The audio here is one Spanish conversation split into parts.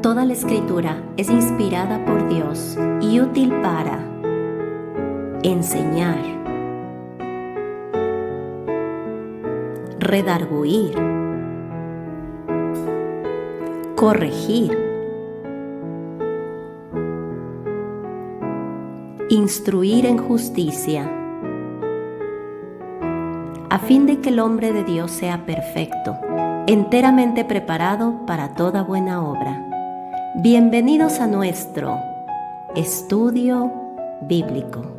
Toda la Escritura es inspirada por Dios y útil para enseñar, redarguir, corregir, instruir en justicia, a fin de que el hombre de Dios sea perfecto, enteramente preparado para toda buena obra. Bienvenidos a nuestro estudio bíblico.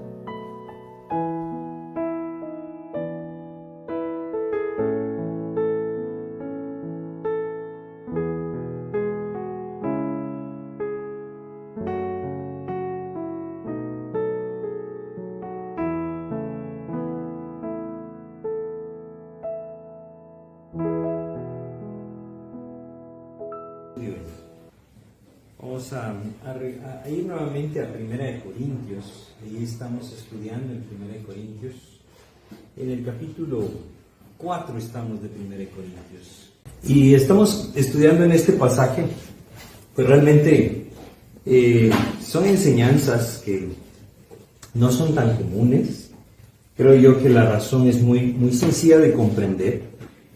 Vamos a ir nuevamente a 1 Corintios. Ahí estamos estudiando en 1 Corintios. En el capítulo 4 estamos de 1 Corintios. Y estamos estudiando en este pasaje, pues realmente son enseñanzas que no son tan comunes. Creo yo que la razón es muy sencilla de comprender.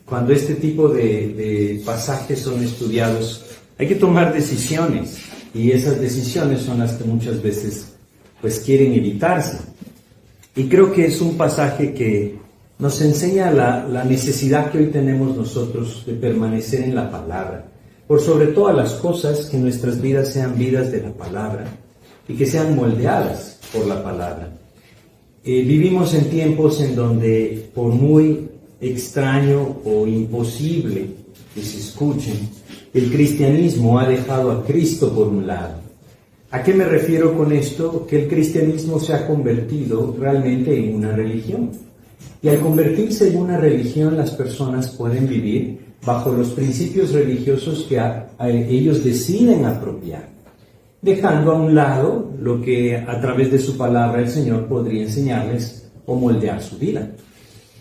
Cuando este tipo de pasajes son estudiados, hay que tomar decisiones, y esas decisiones son las que muchas veces pues quieren evitarse. Y creo que es un pasaje que nos enseña la necesidad que hoy tenemos nosotros de permanecer en la palabra, por sobre todas las cosas, que nuestras vidas sean vidas de la palabra y que sean moldeadas por la palabra. Vivimos en tiempos en donde, por muy extraño o imposible que se escuchen, el cristianismo ha dejado a Cristo por un lado. ¿A qué me refiero con esto? Que el cristianismo se ha convertido realmente en una religión. Y al convertirse en una religión, las personas pueden vivir bajo los principios religiosos que ellos deciden apropiar, dejando a un lado lo que a través de su palabra el Señor podría enseñarles o moldear su vida.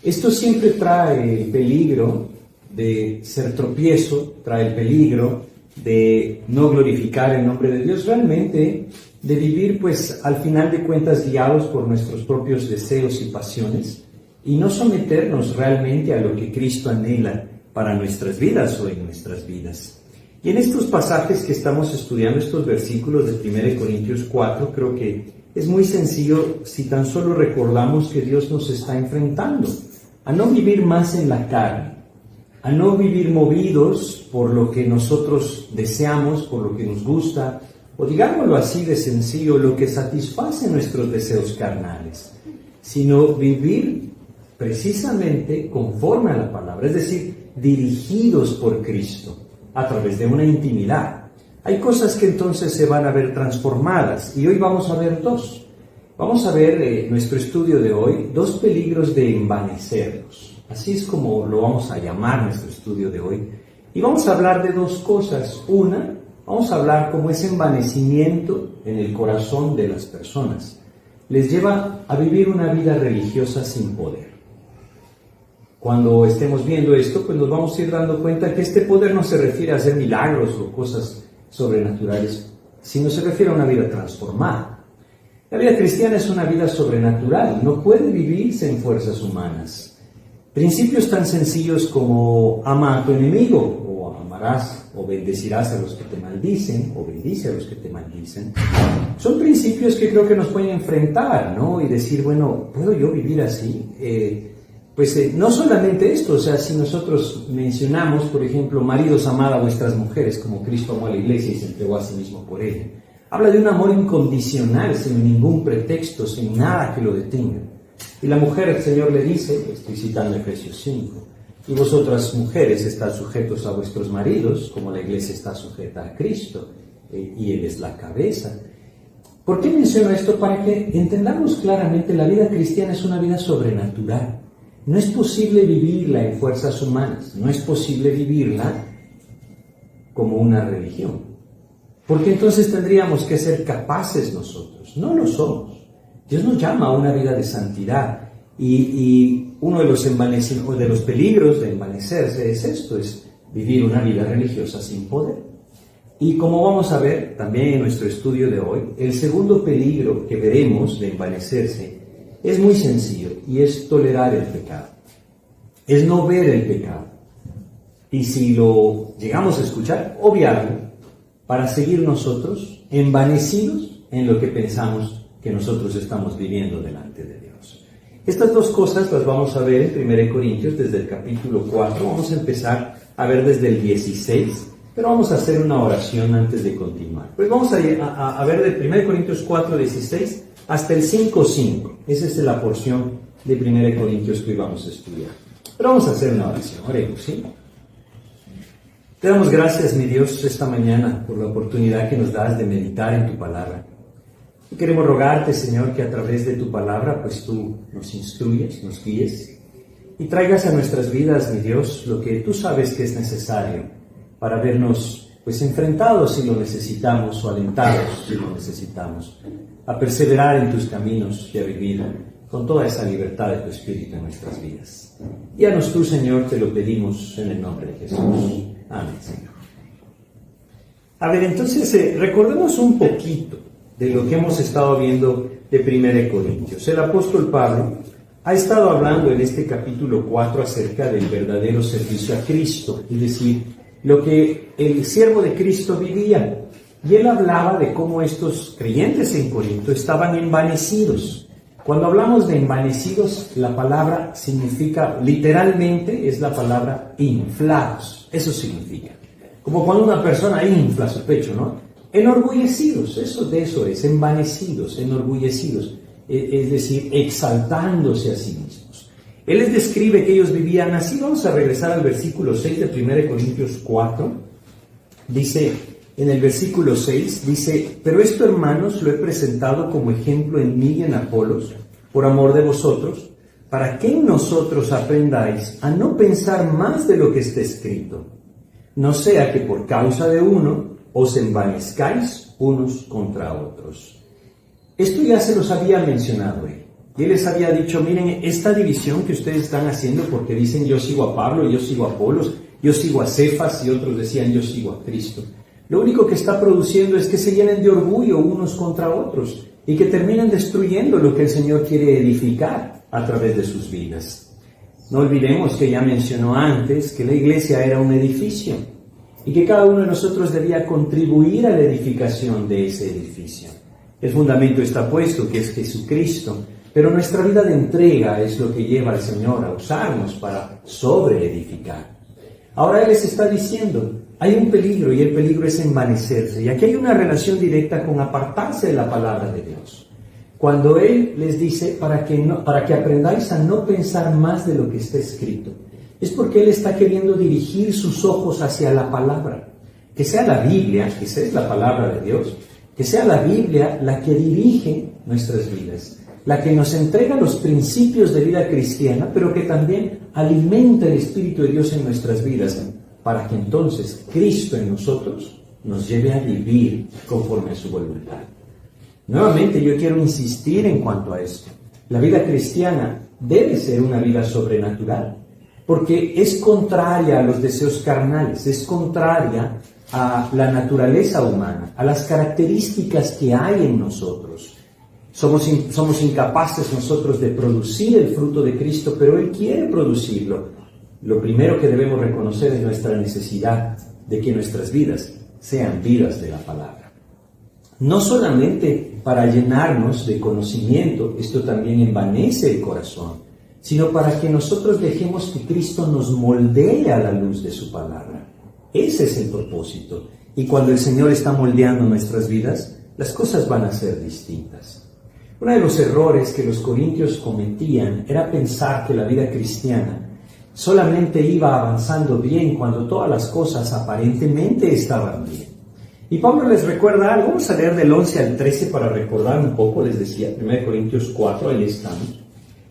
Esto siempre trae el peligro de ser tropiezo, trae el peligro de no glorificar el nombre de Dios, realmente de vivir pues al final de cuentas guiados por nuestros propios deseos y pasiones, y no someternos realmente a lo que Cristo anhela para nuestras vidas o en nuestras vidas. Y en estos pasajes que estamos estudiando, estos versículos de 1 Corintios 4, creo que es muy sencillo si tan solo recordamos que Dios nos está enfrentando a no vivir más en la carne, a no vivir movidos por lo que nosotros deseamos, por lo que nos gusta, o digámoslo así de sencillo, lo que satisface nuestros deseos carnales, sino vivir precisamente conforme a la palabra, es decir, dirigidos por Cristo a través de una intimidad. Hay cosas que entonces se van a ver transformadas, y hoy vamos a ver dos. Vamos a ver en nuestro estudio de hoy dos peligros de envanecernos. Así es como lo vamos a llamar nuestro estudio de hoy. Y vamos a hablar de dos cosas. Una, vamos a hablar cómo ese envanecimiento en el corazón de las personas les lleva a vivir una vida religiosa sin poder. Cuando estemos viendo esto, pues nos vamos a ir dando cuenta que este poder no se refiere a hacer milagros o cosas sobrenaturales, sino se refiere a una vida transformada. La vida cristiana es una vida sobrenatural, no puede vivirse en fuerzas humanas. Principios tan sencillos como ama a tu enemigo, o amarás o bendecirás a los que te maldicen, o bendice a los que te maldicen, son principios que creo que nos pueden enfrentar, ¿no? Y decir, bueno, ¿puedo yo vivir así? No solamente esto, o sea, si nosotros mencionamos, por ejemplo, maridos, amad a vuestras mujeres como Cristo amó a la iglesia y se entregó a sí mismo por ella. Habla de un amor incondicional, sin ningún pretexto, sin nada que lo detenga. Y la mujer, el Señor le dice, estoy citando Efesios 5, y vosotras mujeres estad sujetos a vuestros maridos, como la iglesia está sujeta a Cristo, y Él es la cabeza. ¿Por qué menciono esto? Para que entendamos claramente, la vida cristiana es una vida sobrenatural. No es posible vivirla en fuerzas humanas, no es posible vivirla como una religión. Porque entonces tendríamos que ser capaces nosotros, no lo somos. Dios nos llama a una vida de santidad, y uno de los peligros de envanecerse es esto, es vivir una vida religiosa sin poder. Y como vamos a ver también en nuestro estudio de hoy, el segundo peligro que veremos de envanecerse es muy sencillo y es tolerar el pecado. Es no ver el pecado. Y si lo llegamos a escuchar, obviarlo para seguir nosotros envanecidos en lo que pensamos que nosotros estamos viviendo delante de Dios. Estas dos cosas las vamos a ver en 1 Corintios desde el capítulo 4. Vamos a empezar a ver desde el 16, pero vamos a hacer una oración antes de continuar. Pues vamos a ver de 1 Corintios 4, 16 hasta el 5:5. Esa es la porción de 1 Corintios que hoy vamos a estudiar. Pero vamos a hacer una oración. Oremos, ¿sí? Te damos gracias, mi Dios, esta mañana por la oportunidad que nos das de meditar en tu palabra. Y queremos rogarte, Señor, que a través de tu palabra, pues tú nos instruyes, nos guíes y traigas a nuestras vidas, mi Dios, lo que tú sabes que es necesario para vernos, pues, enfrentados si lo necesitamos o alentados si lo necesitamos, a perseverar en tus caminos y a vivir con toda esa libertad de tu Espíritu en nuestras vidas. Guíanos tú, Señor, te lo pedimos en el nombre de Jesús. Amén, Señor. A ver, entonces recordemos un poquito de lo que hemos estado viendo de 1 Corintios. El apóstol Pablo ha estado hablando en este capítulo 4 acerca del verdadero servicio a Cristo, es decir, lo que el siervo de Cristo vivía. Y él hablaba de cómo estos creyentes en Corinto estaban envanecidos. Cuando hablamos de envanecidos, la palabra significa, literalmente, es la palabra inflados. Eso significa. Como cuando una persona infla su pecho, ¿no? Enorgullecidos, de eso es, envanecidos, enorgullecidos. Es decir, exaltándose a sí mismos. Él les describe que ellos vivían así. Vamos a regresar al versículo 6 de 1 Corintios 4. Dice, en el versículo 6, dice: pero esto, hermanos, lo he presentado como ejemplo en mí y en Apolos, por amor de vosotros, para que en nosotros aprendáis a no pensar más de lo que está escrito, no sea que por causa de uno os envanezcáis unos contra otros. Esto ya se los había mencionado él. Y él les había dicho: miren, esta división que ustedes están haciendo, porque dicen yo sigo a Pablo, yo sigo a Apolos, yo sigo a Cefas, y otros decían yo sigo a Cristo. Lo único que está produciendo es que se llenen de orgullo unos contra otros y que terminen destruyendo lo que el Señor quiere edificar a través de sus vidas. No olvidemos que ya mencionó antes que la iglesia era un edificio y que cada uno de nosotros debía contribuir a la edificación de ese edificio. El fundamento está puesto, que es Jesucristo, pero nuestra vida de entrega es lo que lleva al Señor a usarnos para sobreedificar. Ahora Él les está diciendo: hay un peligro, y el peligro es envanecerse. Y aquí hay una relación directa con apartarse de la palabra de Dios. Cuando Él les dice para que aprendáis a no pensar más de lo que está escrito, es porque Él está queriendo dirigir sus ojos hacia la palabra. Que sea la Biblia, que esa es la palabra de Dios, que sea la Biblia la que dirige nuestras vidas, la que nos entrega los principios de vida cristiana, pero que también alimenta el Espíritu de Dios en nuestras vidas, para que entonces Cristo en nosotros nos lleve a vivir conforme a su voluntad. Nuevamente yo quiero insistir en cuanto a esto. La vida cristiana debe ser una vida sobrenatural, porque es contraria a los deseos carnales, es contraria a la naturaleza humana, a las características que hay en nosotros. Somos incapaces nosotros de producir el fruto de Cristo, pero Él quiere producirlo. Lo primero que debemos reconocer es nuestra necesidad de que nuestras vidas sean vidas de la palabra. No solamente para llenarnos de conocimiento, esto también envanece el corazón, sino para que nosotros dejemos que Cristo nos moldee a la luz de su palabra. Ese es el propósito. Y cuando el Señor está moldeando nuestras vidas, las cosas van a ser distintas. Uno de los errores que los corintios cometían era pensar que la vida cristiana solamente iba avanzando bien cuando todas las cosas aparentemente estaban bien. Y Pablo les recuerda algo. Vamos a leer del 11 al 13 para recordar un poco. Les decía, 1 Corintios 4, ahí estamos.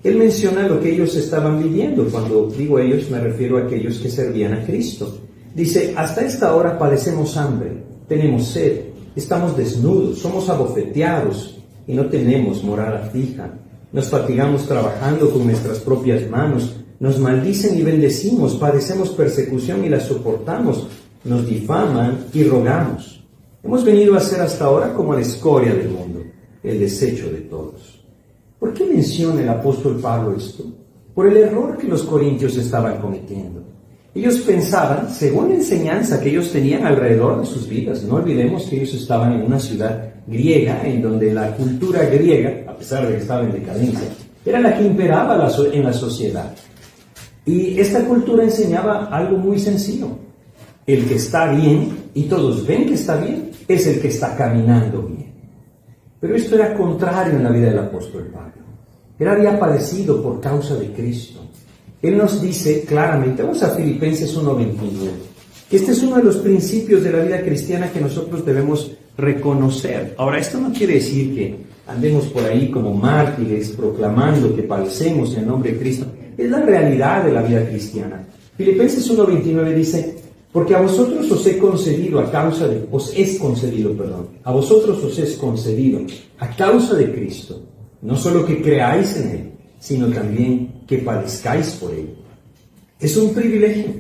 Él menciona lo que ellos estaban viviendo. Cuando digo ellos, me refiero a aquellos que servían a Cristo. Dice: hasta esta hora padecemos hambre, tenemos sed, estamos desnudos, somos abofeteados y no tenemos morada fija. Nos fatigamos trabajando con nuestras propias manos. Nos maldicen y bendecimos, padecemos persecución y la soportamos, nos difaman y rogamos. Hemos venido a ser hasta ahora como la escoria del mundo, el desecho de todos. ¿Por qué menciona el apóstol Pablo esto? Por el error que los corintios estaban cometiendo. Ellos pensaban, según la enseñanza que ellos tenían alrededor de sus vidas, no olvidemos que ellos estaban en una ciudad griega, en donde la cultura griega, a pesar de que estaba en decadencia, era la que imperaba en la sociedad. Y esta cultura enseñaba algo muy sencillo. El que está bien, y todos ven que está bien, es el que está caminando bien. Pero esto era contrario en la vida del apóstol Pablo. Él había padecido por causa de Cristo. Él nos dice claramente, vamos a Filipenses 1:29, que este es uno de los principios de la vida cristiana que nosotros debemos reconocer. Ahora, esto no quiere decir que andemos por ahí como mártires proclamando que padecemos en el nombre de Cristo. Es la realidad de la vida cristiana. Filipenses 1:29 dice, porque a vosotros os es concedido a causa de Cristo, no solo que creáis en Él, sino también que padezcáis por Él. Es un privilegio,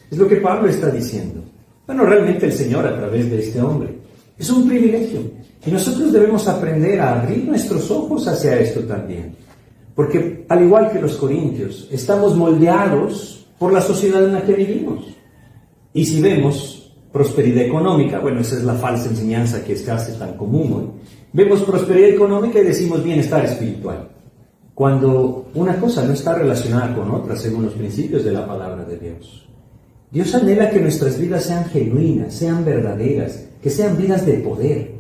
es lo que Pablo está diciendo. Bueno, realmente el Señor a través de este hombre. Es un privilegio. Y nosotros debemos aprender a abrir nuestros ojos hacia esto también. Porque al igual que los corintios, estamos moldeados por la sociedad en la que vivimos. Y si vemos prosperidad económica, bueno, esa es la falsa enseñanza que se hace tan común hoy. Vemos prosperidad económica y decimos bienestar espiritual. Cuando una cosa no está relacionada con otra, según los principios de la palabra de Dios. Dios anhela que nuestras vidas sean genuinas, sean verdaderas, que sean vidas de poder.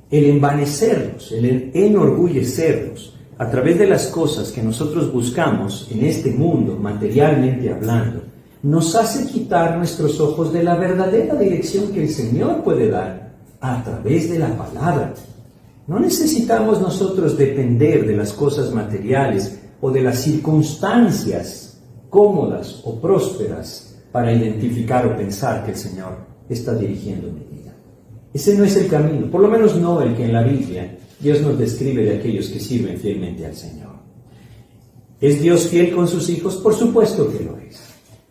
El envanecernos, el enorgullecernos a través de las cosas que nosotros buscamos en este mundo, materialmente hablando, nos hace quitar nuestros ojos de la verdadera dirección que el Señor puede dar a través de la palabra. No necesitamos nosotros depender de las cosas materiales o de las circunstancias cómodas o prósperas para identificar o pensar que el Señor está dirigiendo mi vida. Ese no es el camino, por lo menos no el que en la Biblia Dios nos describe de aquellos que sirven fielmente al Señor. ¿Es Dios fiel con sus hijos? Por supuesto que lo es.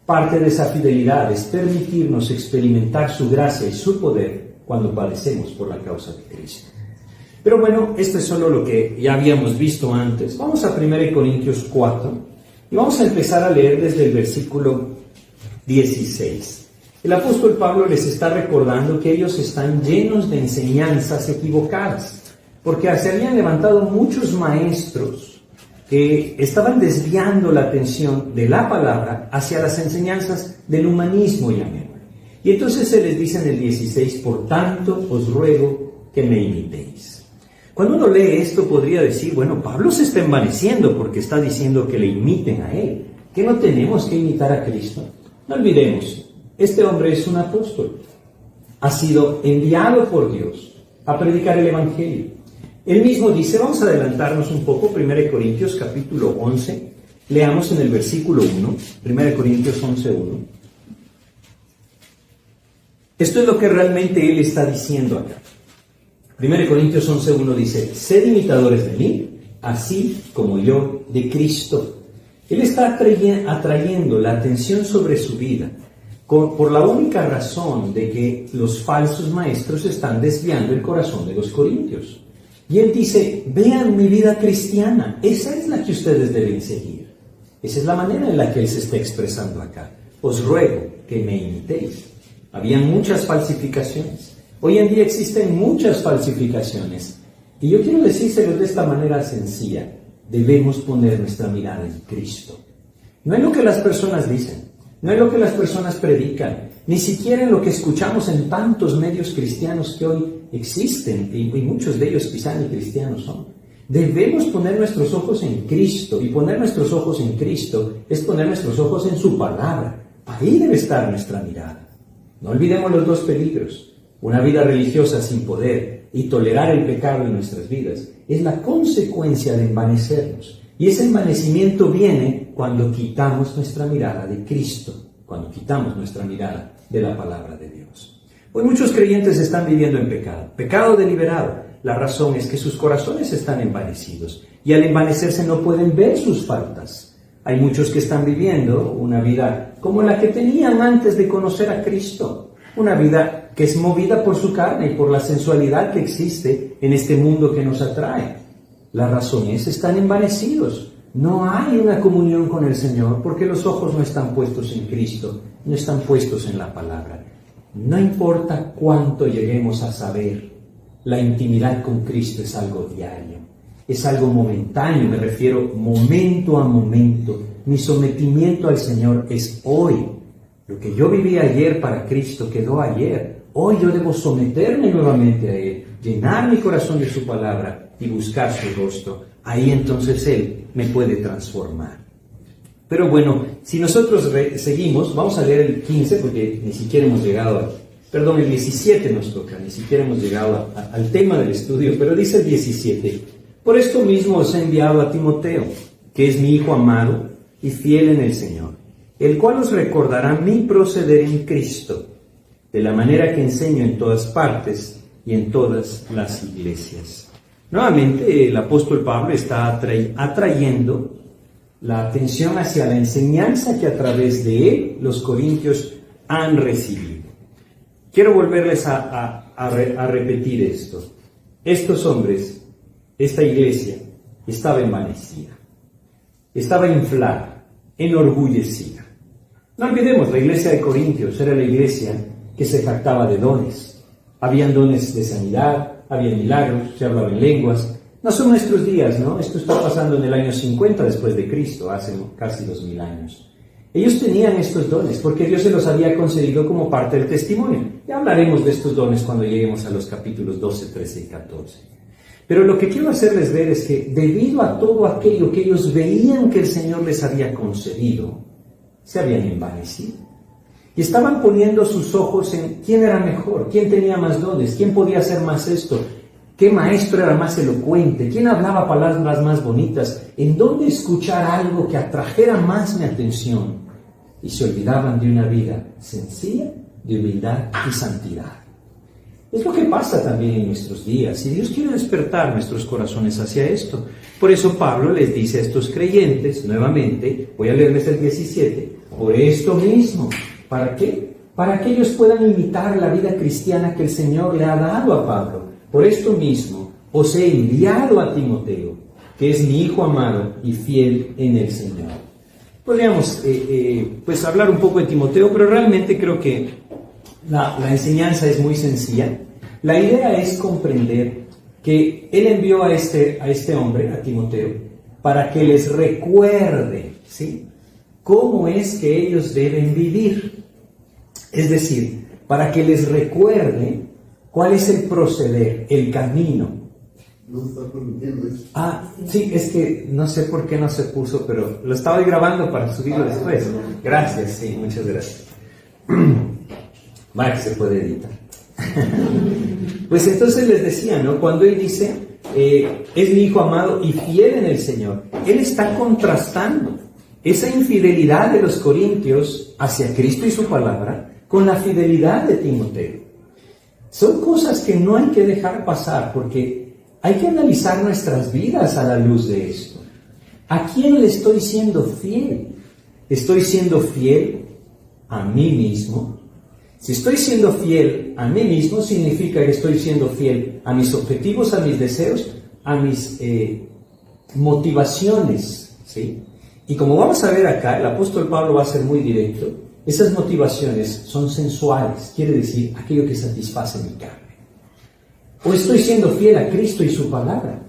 Parte de esa fidelidad es permitirnos experimentar su gracia y su poder cuando padecemos por la causa de Cristo. Pero bueno, esto es solo lo que ya habíamos visto antes. Vamos a 1 Corintios 4 y vamos a empezar a leer desde el versículo 16. El apóstol Pablo les está recordando que ellos están llenos de enseñanzas equivocadas, porque se habían levantado muchos maestros que estaban desviando la atención de la palabra hacia las enseñanzas del humanismo, llamémoslo. Y entonces se les dice en el 16, por tanto os ruego que me imitéis. Cuando uno lee esto podría decir, bueno, Pablo se está envaneciendo porque está diciendo que le imiten a él, que no tenemos que imitar a Cristo. No olvidemos, este hombre es un apóstol, ha sido enviado por Dios a predicar el Evangelio. Él mismo dice, vamos a adelantarnos un poco, 1 Corintios capítulo 11, leamos en el versículo 1, 1 Corintios 11:1. Esto es lo que realmente él está diciendo acá. 1 Corintios 11:1 dice, sed imitadores de mí, así como yo de Cristo. Él está atrayendo la atención sobre su vida por la única razón de que los falsos maestros están desviando el corazón de los corintios. Y él dice, vean mi vida cristiana, esa es la que ustedes deben seguir. Esa es la manera en la que él se está expresando acá. Os ruego que me imitéis. Habían muchas falsificaciones. Hoy en día existen muchas falsificaciones. Y yo quiero decírselos de esta manera sencilla. Debemos poner nuestra mirada en Cristo. No en lo que las personas dicen, no en lo que las personas predican, ni siquiera en lo que escuchamos en tantos medios cristianos que hoy existen, y muchos de ellos quizá ni cristianos son. Debemos poner nuestros ojos en Cristo, y poner nuestros ojos en Cristo es poner nuestros ojos en su palabra. Ahí debe estar nuestra mirada. No olvidemos los dos peligros. Una vida religiosa sin poder y tolerar el pecado en nuestras vidas es la consecuencia de envanecernos. Y ese envanecimiento viene cuando quitamos nuestra mirada de Cristo, cuando quitamos nuestra mirada de la palabra de Dios. Hoy muchos creyentes están viviendo en pecado deliberado. La razón es que sus corazones están envanecidos y al envanecerse no pueden ver sus faltas. Hay muchos que están viviendo una vida como la que tenían antes de conocer a Cristo, una vida que es movida por su carne y por la sensualidad que existe en este mundo que nos atrae. La razón es, están envanecidos. No hay una comunión con el Señor porque los ojos no están puestos en Cristo, no están puestos en la palabra. No importa cuánto lleguemos a saber, la intimidad con Cristo es algo diario, es algo momentáneo, me refiero momento a momento. Mi sometimiento al Señor es hoy. Lo que yo viví ayer para Cristo quedó ayer. Hoy yo debo someterme nuevamente a Él, llenar mi corazón de su palabra y buscar su rostro. Ahí entonces Él me puede transformar. Pero bueno, si nosotros seguimos, vamos a leer el 15 porque ni siquiera hemos llegado el 17 nos toca, ni siquiera hemos llegado al tema del estudio, pero dice el 17, por esto mismo os he enviado a Timoteo, que es mi hijo amado y fiel en el Señor, el cual os recordará mi proceder en Cristo, de la manera que enseño en todas partes y en todas las iglesias. Nuevamente el apóstol Pablo está atrayendo la atención hacia la enseñanza que a través de él los corintios han recibido. Quiero volverles a repetir esto. Estos hombres, esta iglesia, estaba envanecida, estaba inflada, enorgullecida. No olvidemos, la iglesia de Corintios era la iglesia que se jactaba de dones. Habían dones de sanidad, había milagros, se hablaba en lenguas. No son nuestros días, ¿no? Esto está pasando en el año 50 después de Cristo, hace casi 2000 años. Ellos tenían estos dones porque Dios se los había concedido como parte del testimonio. Ya hablaremos de estos dones cuando lleguemos a los capítulos 12, 13 y 14. Pero lo que quiero hacerles ver es que debido a todo aquello que ellos veían que el Señor les había concedido, se habían envanecido. Y estaban poniendo sus ojos en quién era mejor, quién tenía más dones, quién podía hacer más esto, qué maestro era más elocuente, quién hablaba palabras más bonitas, en dónde escuchar algo que atrajera más mi atención. Y se olvidaban de una vida sencilla, de humildad y santidad. Es lo que pasa también en nuestros días, y Dios quiere despertar nuestros corazones hacia esto. Por eso Pablo les dice a estos creyentes, nuevamente, voy a leerles el 17, por esto mismo. ¿Para qué? Para que ellos puedan imitar la vida cristiana que el Señor le ha dado a Pablo. Por esto mismo os he enviado a Timoteo, que es mi hijo amado y fiel en el Señor. Podríamos pues hablar un poco de Timoteo, pero realmente creo que la enseñanza es muy sencilla. La idea es comprender que él envió a este hombre, a Timoteo, para que les recuerde, ¿sí?, cómo es que ellos deben vivir. Es decir, para que les recuerde cuál es el proceder, el camino. No se está permitiendo eso. Sí, es que no sé por qué no se puso, pero lo estaba grabando para subirlo después. Gracias, sí, muchas gracias. Vaya que se puede editar. Pues entonces les decía, ¿no? Cuando él dice, es mi hijo amado y fiel en el Señor, él está contrastando esa infidelidad de los corintios hacia Cristo y su palabra con la fidelidad de Timoteo. Son cosas que no hay que dejar pasar porque hay que analizar nuestras vidas a la luz de esto. ¿A quién le estoy siendo fiel? ¿Estoy siendo fiel a mí mismo? Si estoy siendo fiel a mí mismo, significa que estoy siendo fiel a mis objetivos, a mis deseos, a mis motivaciones, ¿sí? Y como vamos a ver acá, el apóstol Pablo va a ser muy directo. Esas motivaciones son sensuales, quiere decir aquello que satisface mi carne. ¿O estoy siendo fiel a Cristo y su palabra?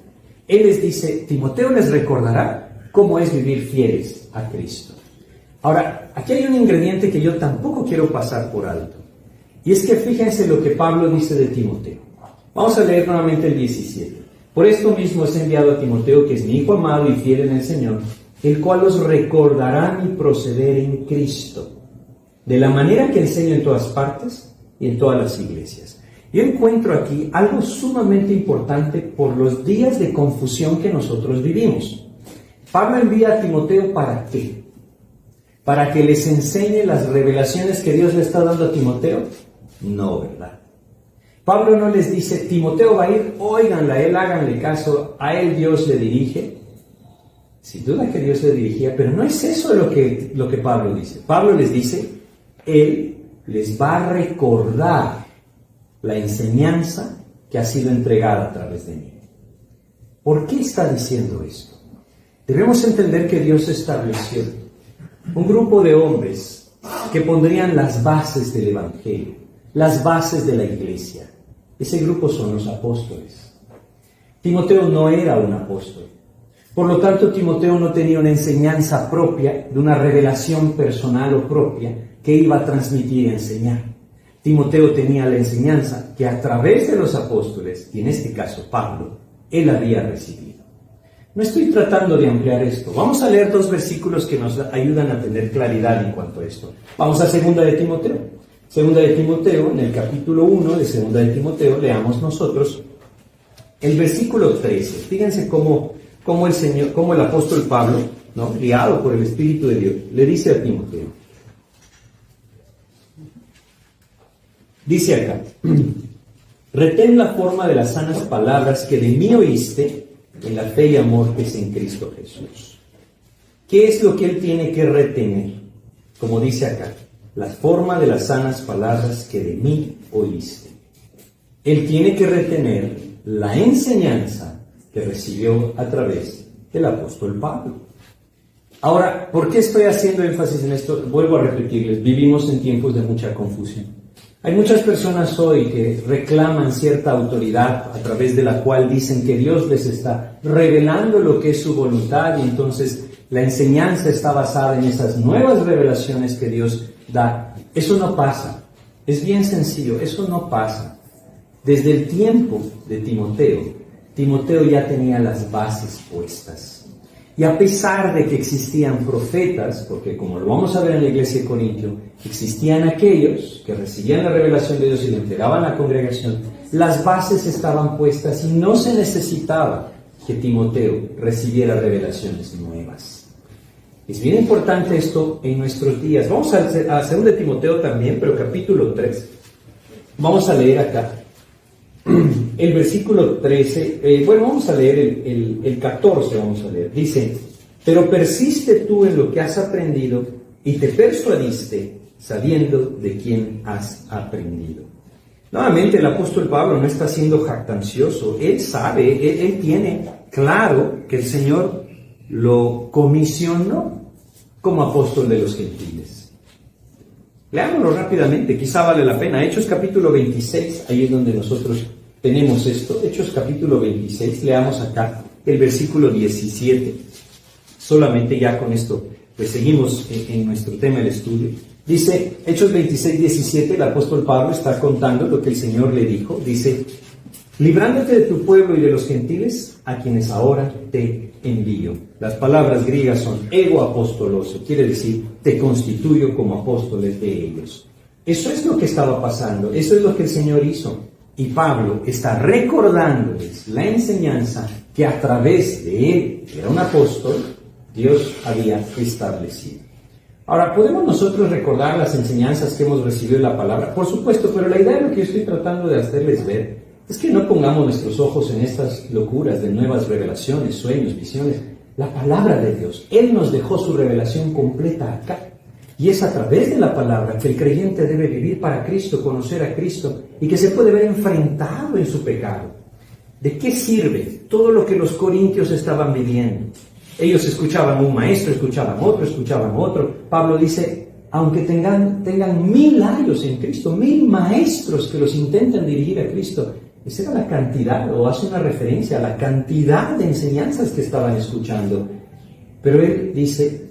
Él les dice, Timoteo les recordará cómo es vivir fieles a Cristo. Ahora, aquí hay un ingrediente que yo tampoco quiero pasar por alto. Y es que fíjense lo que Pablo dice de Timoteo. Vamos a leer nuevamente el 17. Por esto mismo os he enviado a Timoteo, que es mi hijo amado y fiel en el Señor, el cual os recordará mi proceder en Cristo, de la manera que enseño en todas partes y en todas las iglesias. Yo encuentro aquí algo sumamente importante por los días de confusión que nosotros vivimos. Pablo envía a Timoteo ¿para qué? ¿Para que les enseñe las revelaciones que Dios le está dando a Timoteo? No, ¿verdad? Pablo no les dice, Timoteo va a ir, óiganla a él, háganle caso, a él Dios le dirige. Sin duda que Dios le dirigía, pero no es eso lo que Pablo dice. Pablo les dice, él les va a recordar la enseñanza que ha sido entregada a través de mí. ¿Por qué está diciendo esto? Debemos entender que Dios estableció un grupo de hombres que pondrían las bases del Evangelio, las bases de la iglesia. Ese grupo son los apóstoles. Timoteo no era un apóstol. Por lo tanto, Timoteo no tenía una enseñanza propia, de una revelación personal o propia que iba a transmitir y enseñar. Timoteo tenía la enseñanza que a través de los apóstoles, y en este caso Pablo, él había recibido. No estoy tratando de ampliar esto. Vamos a leer 2 versículos que nos ayudan a tener claridad en cuanto a esto. Vamos a 2 de Timoteo. 2 de Timoteo, en el capítulo 1 de 2 de Timoteo, leamos nosotros el versículo 13. Fíjense cómo el apóstol Pablo, ¿no?, guiado por el Espíritu de Dios, le dice a Timoteo. Dice acá: retén la forma de las sanas palabras que de mí oíste en la fe y amor que es en Cristo Jesús. ¿Qué es lo que él tiene que retener? Como dice acá, la forma de las sanas palabras que de mí oíste. Él tiene que retener la enseñanza que recibió a través del apóstol Pablo. Ahora, ¿por qué estoy haciendo énfasis en esto? Vuelvo a repetirles, vivimos en tiempos de mucha confusión. Hay muchas personas hoy que reclaman cierta autoridad a través de la cual dicen que Dios les está revelando lo que es su voluntad, y entonces la enseñanza está basada en esas nuevas revelaciones que Dios da. Eso no pasa. Es bien sencillo, eso no pasa. Desde el tiempo de Timoteo ya tenía las bases puestas. Y a pesar de que existían profetas, porque como lo vamos a ver en la iglesia de Corintio, existían aquellos que recibían la revelación de Dios y le entregaban a la congregación, las bases estaban puestas y no se necesitaba que Timoteo recibiera revelaciones nuevas. Es bien importante esto en nuestros días. Vamos a 2 de Timoteo también, pero capítulo 3. Vamos a leer acá el versículo 13, vamos a leer el 14, vamos a leer. Dice: pero persiste tú en lo que has aprendido y te persuadiste sabiendo de quién has aprendido. Nuevamente el apóstol Pablo no está siendo jactancioso. Él sabe, él tiene claro que el Señor lo comisionó como apóstol de los gentiles. Leámoslo rápidamente, quizá vale la pena. Hechos capítulo 26, ahí es donde nosotros tenemos esto. Hechos capítulo 26, leamos acá el versículo 17. Solamente ya con esto, pues seguimos en nuestro tema del estudio. Dice, Hechos 26, 17, el apóstol Pablo está contando lo que el Señor le dijo. Dice: librándote de tu pueblo y de los gentiles, a quienes ahora te envío. Las palabras griegas son ego apostoloso, quiere decir, te constituyo como apóstoles de ellos. Eso es lo que estaba pasando, eso es lo que el Señor hizo. Y Pablo está recordándoles la enseñanza que a través de él, que era un apóstol, Dios había establecido. Ahora, ¿podemos nosotros recordar las enseñanzas que hemos recibido en la palabra? Por supuesto, pero la idea de lo que yo estoy tratando de hacerles ver es que no pongamos nuestros ojos en estas locuras de nuevas revelaciones, sueños, visiones. La palabra de Dios, Él nos dejó su revelación completa acá. Y es a través de la palabra que el creyente debe vivir para Cristo, conocer a Cristo, y que se puede ver enfrentado en su pecado. ¿De qué sirve todo lo que los corintios estaban viviendo? Ellos escuchaban un maestro, escuchaban otro. Pablo dice, aunque tengan 1000 años en Cristo, 1000 maestros que los intentan dirigir a Cristo, esa era la cantidad, o hace una referencia a la cantidad de enseñanzas que estaban escuchando. Pero él dice,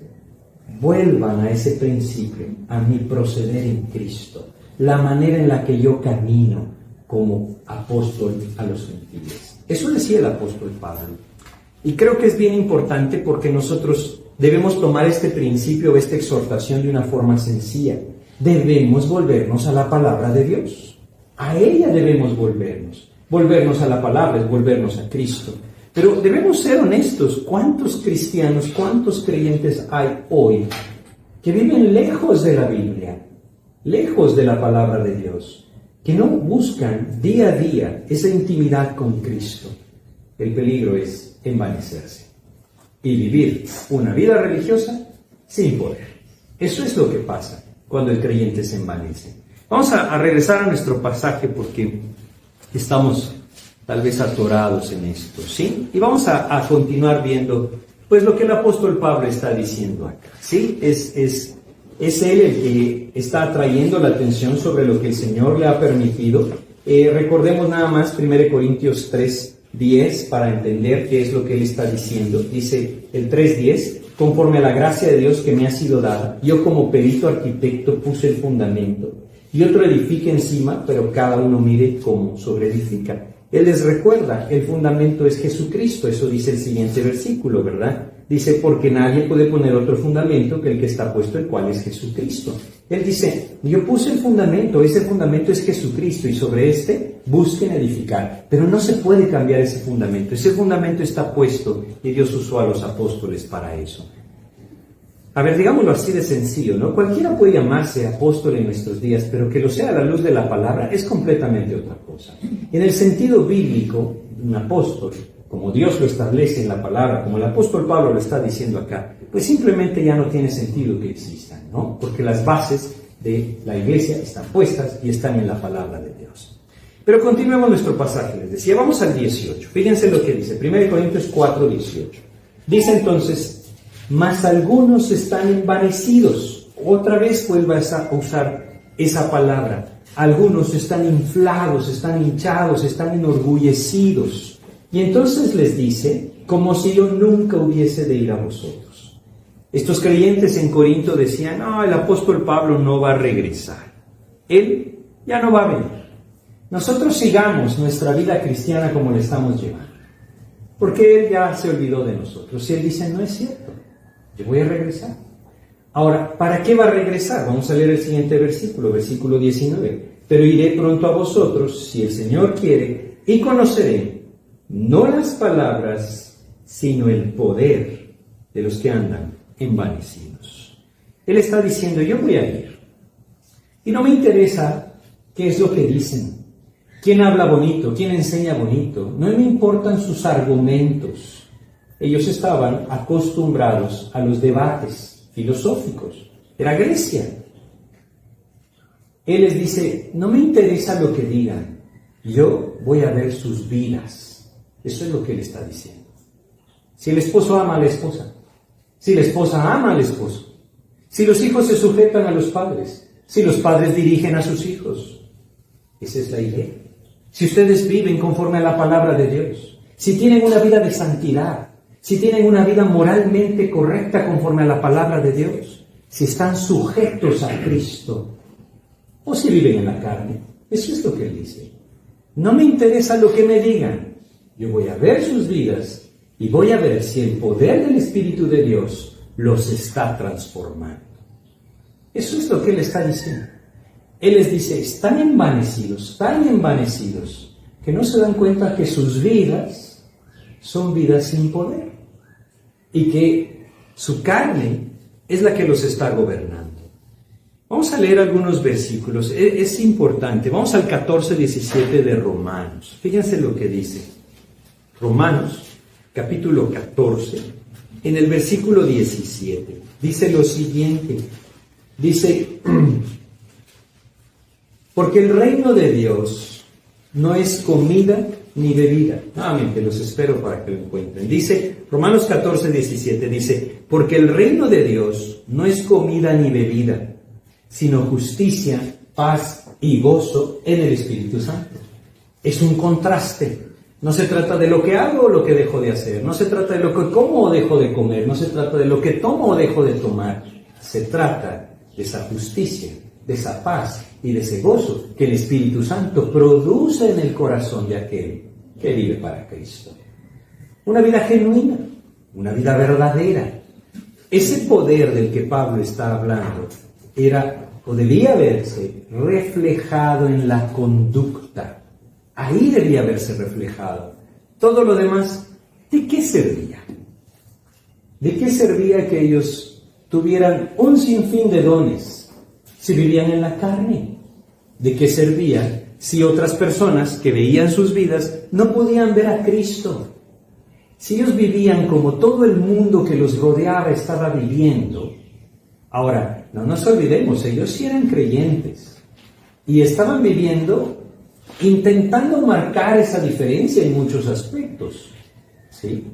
vuelvan a ese principio, a mi proceder en Cristo, la manera en la que yo camino como apóstol a los gentiles. Eso decía el apóstol Pablo. Y creo que es bien importante porque nosotros debemos tomar este principio, esta exhortación de una forma sencilla. Debemos volvernos a la palabra de Dios. A ella debemos volvernos. Volvernos a la palabra es volvernos a Cristo. Pero debemos ser honestos. ¿Cuántos cristianos, cuántos creyentes hay hoy que viven lejos de la Biblia, lejos de la palabra de Dios, que no buscan día a día esa intimidad con Cristo? El peligro es envanecerse y vivir una vida religiosa sin poder. Eso es lo que pasa cuando el creyente se envanece. Vamos a regresar a nuestro pasaje porque estamos tal vez atorados en esto, ¿sí? Y vamos a continuar viendo, pues, lo que el apóstol Pablo está diciendo acá, ¿sí? Es él el que está atrayendo la atención sobre lo que el Señor le ha permitido. Recordemos nada más 1 Corintios 3:10 para entender qué es lo que él está diciendo. Dice el 3:10, conforme a la gracia de Dios que me ha sido dada, yo como perito arquitecto puse el fundamento, y otro edifica encima, pero cada uno mire cómo sobreedifica. Él les recuerda, el fundamento es Jesucristo, eso dice el siguiente versículo, ¿verdad? Dice, porque nadie puede poner otro fundamento que el que está puesto, el cual es Jesucristo. Él dice, yo puse el fundamento, ese fundamento es Jesucristo, y sobre este busquen edificar. Pero no se puede cambiar ese fundamento está puesto, y Dios usó a los apóstoles para eso. A ver, digámoslo así de sencillo, ¿no? Cualquiera puede llamarse apóstol en nuestros días, pero que lo sea a la luz de la palabra es completamente otra cosa. En el sentido bíblico, un apóstol, como Dios lo establece en la palabra, como el apóstol Pablo lo está diciendo acá, pues simplemente ya no tiene sentido que existan, ¿no? Porque las bases de la iglesia están puestas y están en la palabra de Dios. Pero continuemos nuestro pasaje, les decía, vamos al 18. Fíjense lo que dice, 1 Corintios 4:18. Dice entonces, mas algunos están envanecidos. Otra vez vuelvas a usar esa palabra. Algunos están inflados, están hinchados, están enorgullecidos. Y entonces les dice, como si yo nunca hubiese de ir a vosotros. Estos creyentes en Corinto decían, no, el apóstol Pablo no va a regresar. Él ya no va a venir. Nosotros sigamos nuestra vida cristiana como la estamos llevando. Porque él ya se olvidó de nosotros. Y él dice, no es cierto. Yo voy a regresar. Ahora, ¿para qué va a regresar? Vamos a leer el siguiente versículo, versículo 19. Pero iré pronto a vosotros, si el Señor quiere, y conoceré, no las palabras, sino el poder de los que andan envanecidos. Él está diciendo, yo voy a ir. Y no me interesa qué es lo que dicen, quién habla bonito, quién enseña bonito. No me importan sus argumentos. Ellos estaban acostumbrados a los debates filosóficos. Era Grecia. Él les dice, no me interesa lo que digan, yo voy a ver sus vidas. Eso es lo que él está diciendo. Si el esposo ama a la esposa, si la esposa ama al esposo, si los hijos se sujetan a los padres, si los padres dirigen a sus hijos. Esa es la idea. Si ustedes viven conforme a la palabra de Dios, si tienen una vida de santidad, si tienen una vida moralmente correcta conforme a la palabra de Dios, si están sujetos a Cristo, o si viven en la carne. Eso es lo que él dice. No me interesa lo que me digan. Yo voy a ver sus vidas y voy a ver si el poder del Espíritu de Dios los está transformando. Eso es lo que él está diciendo. Él les dice, están envanecidos, que no se dan cuenta que sus vidas son vidas sin poder. Y que su carne es la que los está gobernando. Vamos a leer algunos versículos, es importante. Vamos al 14:17 de Romanos. Fíjense lo que dice. Romanos, capítulo 14, en el versículo 17. Dice lo siguiente. Dice, porque el reino de Dios no es comida ni bebida. Nuevamente los espero para que lo encuentren. Dice, Romanos 14:17, dice, porque el reino de Dios no es comida ni bebida, sino justicia, paz y gozo en el Espíritu Santo. Es un contraste. No se trata de lo que hago o lo que dejo de hacer. No se trata de lo que como o dejo de comer. No se trata de lo que tomo o dejo de tomar. Se trata de esa justicia, de esa paz y de ese gozo que el Espíritu Santo produce en el corazón de aquel que vive para Cristo. Una vida genuina, una vida verdadera. Ese poder del que Pablo está hablando era o debía verse reflejado en la conducta. Ahí debía haberse reflejado. Todo lo demás, ¿de qué servía? ¿De qué servía que ellos tuvieran un sinfín de dones si vivían en la carne? ¿De qué servía si otras personas que veían sus vidas no podían ver a Cristo? Si ellos vivían como todo el mundo que los rodeaba estaba viviendo. Ahora, no nos olvidemos, ellos sí eran creyentes. Y estaban viviendo intentando marcar esa diferencia en muchos aspectos, ¿sí?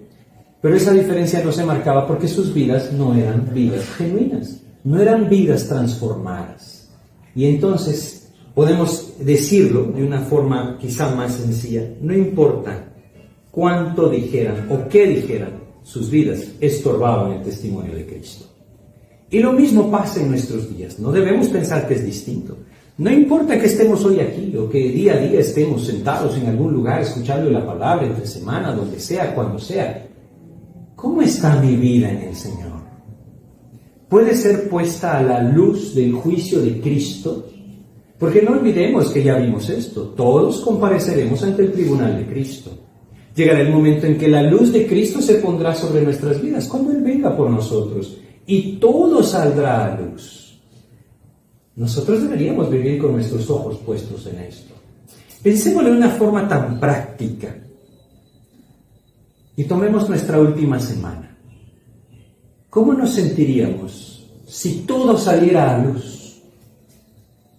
Pero esa diferencia no se marcaba porque sus vidas no eran vidas genuinas, no eran vidas transformadas. Y entonces podemos decirlo de una forma quizá más sencilla: no importa cuánto dijeran o qué dijeran, sus vidas estorbaban el testimonio de Cristo. Y lo mismo pasa en nuestros días. No debemos pensar que es distinto. No importa que estemos hoy aquí o que día a día estemos sentados en algún lugar escuchando la palabra entre semana, donde sea, cuando sea. ¿Cómo está mi vida en el Señor? ¿Puede ser puesta a la luz del juicio de Cristo? Porque no olvidemos que ya vimos esto. Todos compareceremos ante el tribunal de Cristo. Llegará el momento en que la luz de Cristo se pondrá sobre nuestras vidas, cuando Él venga por nosotros, y todo saldrá a luz. Nosotros deberíamos vivir con nuestros ojos puestos en esto. Pensémoslo de una forma tan práctica. Y tomemos nuestra última semana. ¿Cómo nos sentiríamos si todo saliera a luz?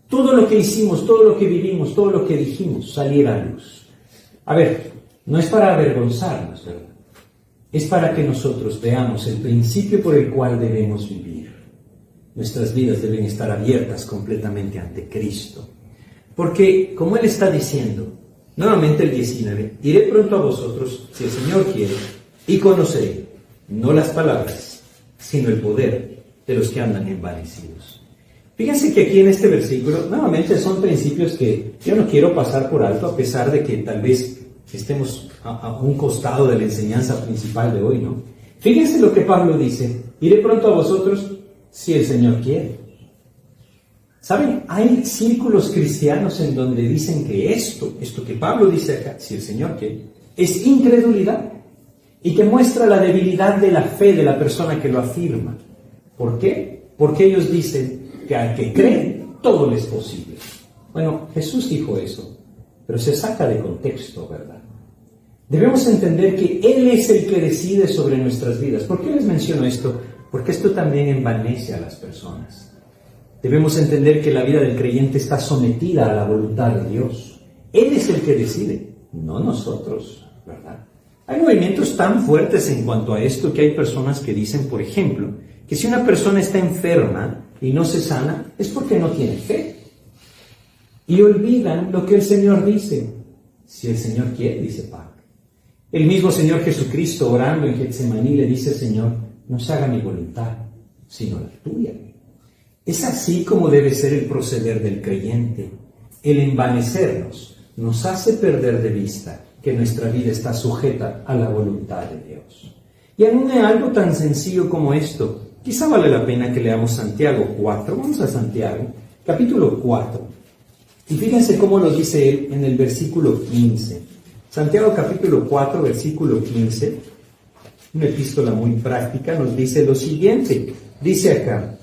Todo lo que hicimos, todo lo que vivimos, todo lo que dijimos saliera a luz. A ver, no es para avergonzarnos, ¿verdad? Es para que nosotros veamos el principio por el cual debemos vivir. Nuestras vidas deben estar abiertas completamente ante Cristo. Porque, como Él está diciendo, nuevamente el 19, iré pronto a vosotros, si el Señor quiere, y conoceré, no las palabras, sino el poder de los que andan envanecidos. Fíjense que aquí en este versículo, nuevamente son principios que yo no quiero pasar por alto, a pesar de que tal vez estemos a un costado de la enseñanza principal de hoy, ¿no? Fíjense lo que Pablo dice: iré pronto a vosotros si el Señor quiere. ¿Saben? Hay círculos cristianos en donde dicen que esto que Pablo dice acá, si el Señor quiere, es incredulidad, y que muestra la debilidad de la fe de la persona que lo afirma. ¿Por qué? Porque ellos dicen que al que cree, todo le es posible. Bueno, Jesús dijo eso, pero se saca de contexto, ¿verdad? Debemos entender que Él es el que decide sobre nuestras vidas. ¿Por qué les menciono esto? Porque esto también envanece a las personas. Debemos entender que la vida del creyente está sometida a la voluntad de Dios. Él es el que decide, no nosotros, ¿verdad? Hay movimientos tan fuertes en cuanto a esto que hay personas que dicen, por ejemplo, que si una persona está enferma y no se sana, es porque no tiene fe. Y olvidan lo que el Señor dice. Si el Señor quiere, dice Pablo. El mismo Señor Jesucristo, orando en Getsemaní, le dice: Señor, no se haga mi voluntad, sino la tuya. Es así como debe ser el proceder del creyente. El envanecernos nos hace perder de vista que nuestra vida está sujeta a la voluntad de Dios. Y aún en algo tan sencillo como esto, quizá vale la pena que leamos Santiago 4. Vamos a Santiago, capítulo 4. Y fíjense cómo lo dice él en el versículo 15. Santiago capítulo 4, versículo 15, una epístola muy práctica, nos dice lo siguiente. Dice acá,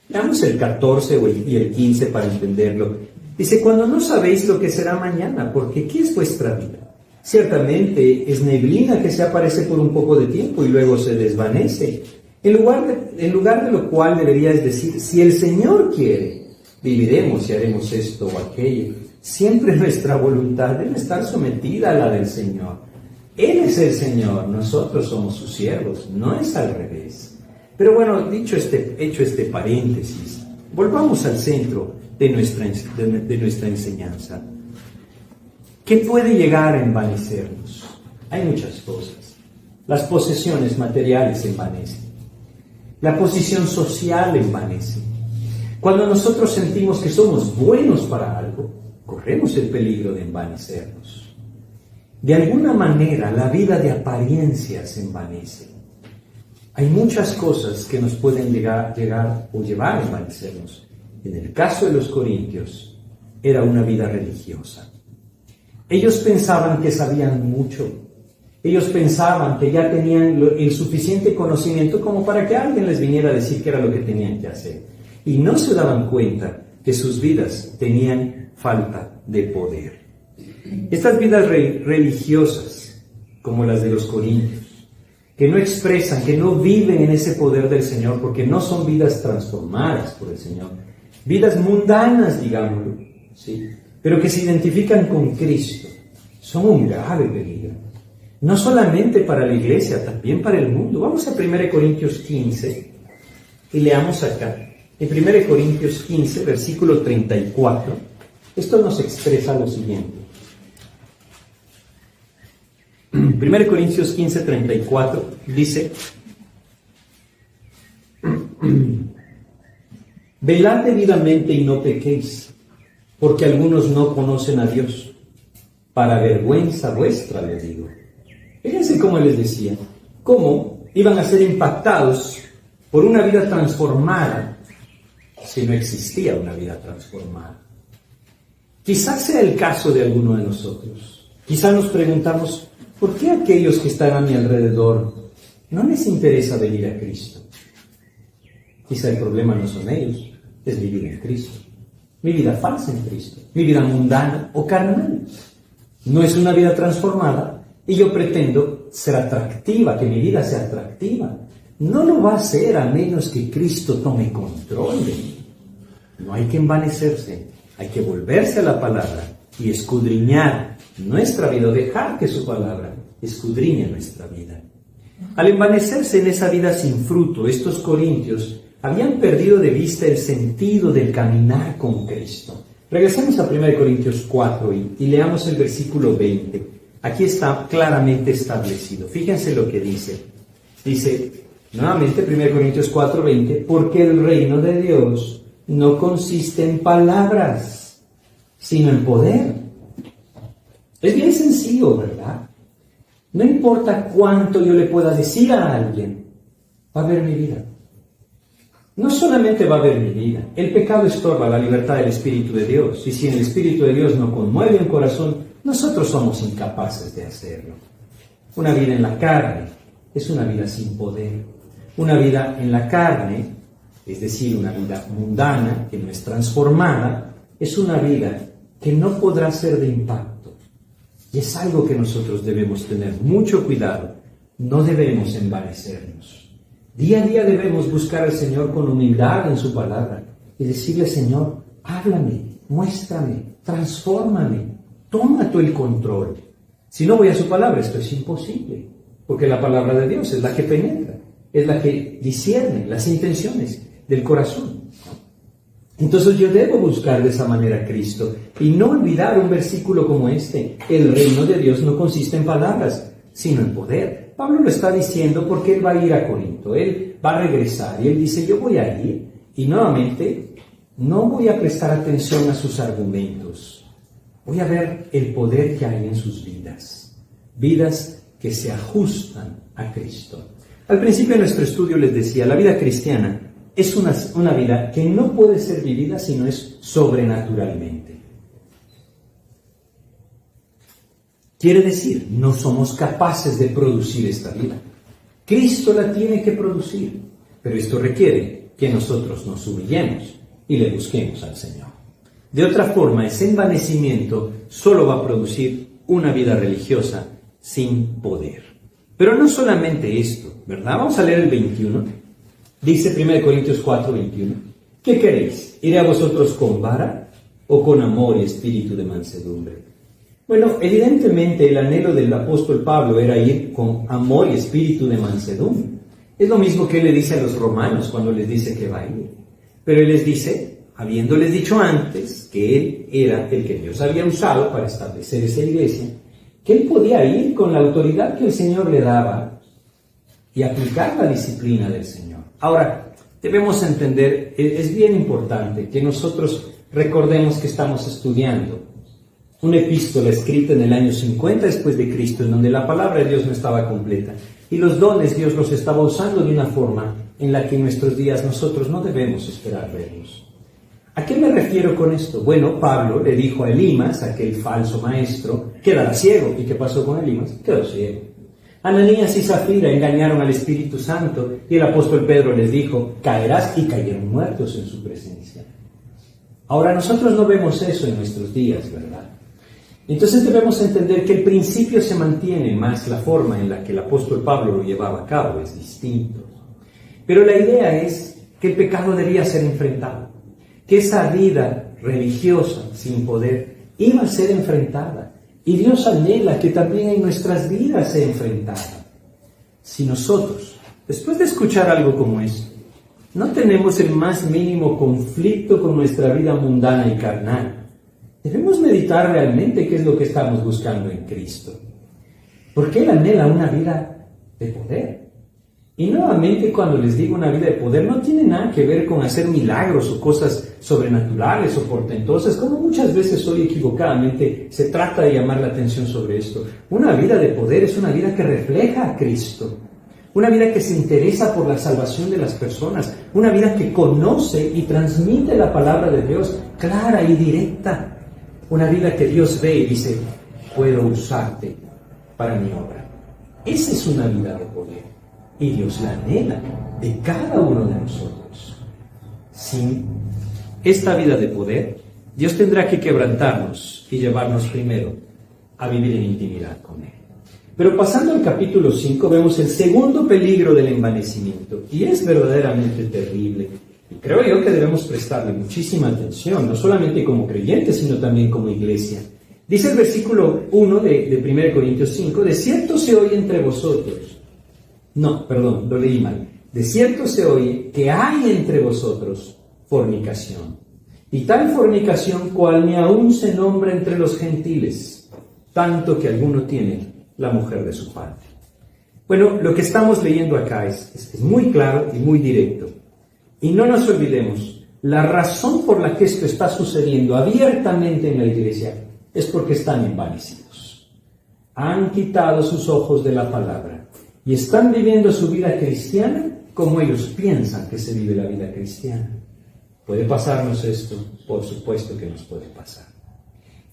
veamos el 14 y el 15 para entenderlo. Dice: cuando no sabéis lo que será mañana, porque ¿qué es vuestra vida? Ciertamente es neblina que se aparece por un poco de tiempo y luego se desvanece. En lugar de lo cual deberíais decir: si el Señor quiere, viviremos y haremos esto o aquello. Siempre nuestra voluntad debe estar sometida a la del Señor. Él es el Señor, nosotros somos sus siervos, no es al revés. Pero bueno, hecho este paréntesis, volvamos al centro de nuestra enseñanza. ¿Qué puede llegar a envanecernos? Hay muchas cosas. Las posesiones materiales envanecen. La posición social envanece. Cuando nosotros sentimos que somos buenos para algo, corremos el peligro de envanecernos. De alguna manera, la vida de apariencia se envanece. Hay muchas cosas que nos pueden llevar a envanecernos. En el caso de los corintios, era una vida religiosa. Ellos pensaban que sabían mucho. Ellos pensaban que ya tenían el suficiente conocimiento como para que alguien les viniera a decir qué era lo que tenían que hacer. Y no se daban cuenta que sus vidas tenían falta de poder. Estas vidas religiosas, como las de los corintios, que no expresan, que no viven en ese poder del Señor, porque no son vidas transformadas por el Señor, vidas mundanas, digámoslo, ¿sí? Pero que se identifican con Cristo, son un grave peligro. No solamente para la iglesia, también para el mundo. Vamos a 1 Corintios 15 y leamos acá. En 1 Corintios 15, versículo 34, esto nos expresa lo siguiente. 1 Corintios 15, 34 dice: velad debidamente y no pequéis, porque algunos no conocen a Dios. Para vergüenza vuestra les digo. Fíjense cómo les decía, cómo iban a ser impactados por una vida transformada si no existía una vida transformada. Quizás sea el caso de alguno de nosotros. Quizás nos preguntamos, ¿por qué aquellos que están a mi alrededor no les interesa venir a Cristo? Quizá el problema no son ellos, es mi vida en Cristo. Mi vida falsa en Cristo, mi vida mundana o carnal. No es una vida transformada y yo pretendo ser atractiva, que mi vida sea atractiva. No lo va a ser a menos que Cristo tome control de mí. No hay que envanecerse, hay que volverse a la palabra y escudriñar nuestra vida, o dejar que su palabra escudriñe nuestra vida. Al envanecerse en esa vida sin fruto, estos corintios habían perdido de vista el sentido del caminar con Cristo. Regresemos a 1 Corintios 4 y leamos el versículo 20. Aquí está claramente establecido. Fíjense lo que dice. Dice, nuevamente, 1 Corintios 4, 20, porque el reino de Dios no consiste en palabras, sino en poder. Es bien sencillo, ¿verdad? No importa cuánto yo le pueda decir a alguien, va a ver mi vida. No solamente va a ver mi vida, el pecado estorba la libertad del Espíritu de Dios, y si el Espíritu de Dios no conmueve un corazón, nosotros somos incapaces de hacerlo. Una vida en la carne es una vida sin poder. Una vida en la carne, es decir, una vida mundana, que no es transformada, es una vida que no podrá ser de impacto. Y es algo que nosotros debemos tener mucho cuidado. No debemos envanecernos. Día a día debemos buscar al Señor con humildad en su palabra y decirle, Señor, háblame, muéstrame, transfórmame, toma tú el control. Si no voy a su palabra, esto es imposible, porque la palabra de Dios es la que penetra, es la que discierne las intenciones del corazón. Entonces yo debo buscar de esa manera a Cristo y no olvidar un versículo como este: el reino de Dios no consiste en palabras, sino en poder. Pablo lo está diciendo porque él va a ir a Corinto, él va a regresar y él dice, yo voy a ir y nuevamente no voy a prestar atención a sus argumentos, voy a ver el poder que hay en sus vidas, vidas que se ajustan a Cristo. Al principio de nuestro estudio les decía, la vida cristiana es una vida que no puede ser vivida si no es sobrenaturalmente. Quiere decir, no somos capaces de producir esta vida. Cristo la tiene que producir, pero esto requiere que nosotros nos humillemos y le busquemos al Señor. De otra forma, ese envanecimiento solo va a producir una vida religiosa sin poder. Pero no solamente esto, ¿verdad? Vamos a leer el 21. Dice 1 Corintios 4, 21. ¿Qué queréis? ¿Iré a vosotros con vara o con amor y espíritu de mansedumbre? Bueno, evidentemente el anhelo del apóstol Pablo era ir con amor y espíritu de mansedumbre. Es lo mismo que él le dice a los romanos cuando les dice que va a ir. Pero él les dice, habiéndoles dicho antes que él era el que Dios había usado para establecer esa iglesia, que él podía ir con la autoridad que el Señor le daba y aplicar la disciplina del Señor. Ahora, debemos entender, es bien importante que nosotros recordemos que estamos estudiando una epístola escrita en el año 50 después de Cristo, en donde la palabra de Dios no estaba completa. Y los dones Dios los estaba usando de una forma en la que en nuestros días nosotros no debemos esperar verlos. ¿A qué me refiero con esto? Bueno, Pablo le dijo a Elimas, aquel falso maestro, quedará ciego. ¿Y qué pasó con Elimas? Quedó ciego. Ananías y Zafira engañaron al Espíritu Santo y el apóstol Pedro les dijo, caerás, y cayeron muertos en su presencia. Ahora nosotros no vemos eso en nuestros días, ¿verdad? Entonces debemos entender que el principio se mantiene, más la forma en la que el apóstol Pablo lo llevaba a cabo es distinto. Pero la idea es que el pecado debía ser enfrentado, que esa vida religiosa sin poder iba a ser enfrentada. Y Dios anhela que también en nuestras vidas sea enfrentada. Si nosotros, después de escuchar algo como eso, no tenemos el más mínimo conflicto con nuestra vida mundana y carnal, debemos meditar realmente qué es lo que estamos buscando en Cristo. Porque Él anhela una vida de poder. Y nuevamente, cuando les digo una vida de poder, no tiene nada que ver con hacer milagros o cosas sobrenaturales o portentosas, como muchas veces hoy equivocadamente se trata de llamar la atención sobre esto. Una vida de poder es una vida que refleja a Cristo, una vida que se interesa por la salvación de las personas, una vida que conoce y transmite la palabra de Dios clara y directa, una vida que Dios ve y dice, puedo usarte para mi obra. Esa es una vida de poder. Y Dios la anhela de cada uno de nosotros. Sin esta vida de poder, Dios tendrá que quebrantarnos y llevarnos primero a vivir en intimidad con Él. Pero pasando al capítulo 5, vemos el segundo peligro del envanecimiento. Y es verdaderamente terrible. Y creo yo que debemos prestarle muchísima atención, no solamente como creyentes, sino también como iglesia. Dice el versículo 1 de 1 Corintios 5, de cierto se oye entre vosotros. No, perdón, lo leí mal. De cierto se oye que hay entre vosotros fornicación. Y tal fornicación cual ni aún se nombra entre los gentiles, tanto que alguno tiene la mujer de su padre. Bueno, lo que estamos leyendo acá es muy claro y muy directo. Y no nos olvidemos, la razón por la que esto está sucediendo abiertamente en la iglesia es porque están envanecidos. Han quitado sus ojos de la palabra y están viviendo su vida cristiana como ellos piensan que se vive la vida cristiana. ¿Puede pasarnos esto? Por supuesto que nos puede pasar.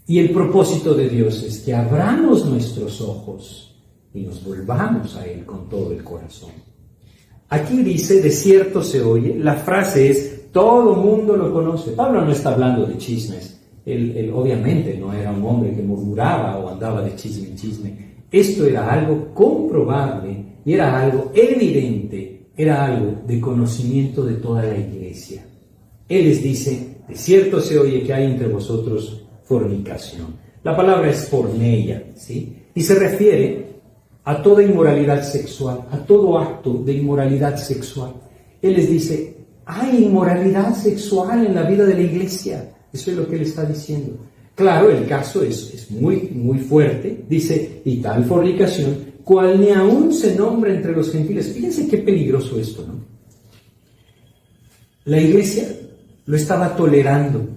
Y el propósito de Dios es que abramos nuestros ojos y nos volvamos a Él con todo el corazón. Aquí dice, de cierto se oye, la frase es, todo mundo lo conoce. Pablo no está hablando de chismes. Él obviamente no era un hombre que murmuraba o andaba de chisme en chisme. Esto era algo comprobable y era algo evidente, era algo de conocimiento de toda la iglesia. Él les dice, de cierto se oye que hay entre vosotros fornicación. La palabra es porneia, ¿sí? Y se refiere a toda inmoralidad sexual, a todo acto de inmoralidad sexual. Él les dice, hay inmoralidad sexual en la vida de la iglesia. Eso es lo que él está diciendo. Claro, el caso es muy, muy fuerte. Dice, y tal fornicación, cual ni aún se nombra entre los gentiles. Fíjense qué peligroso esto, ¿no? La iglesia lo estaba tolerando.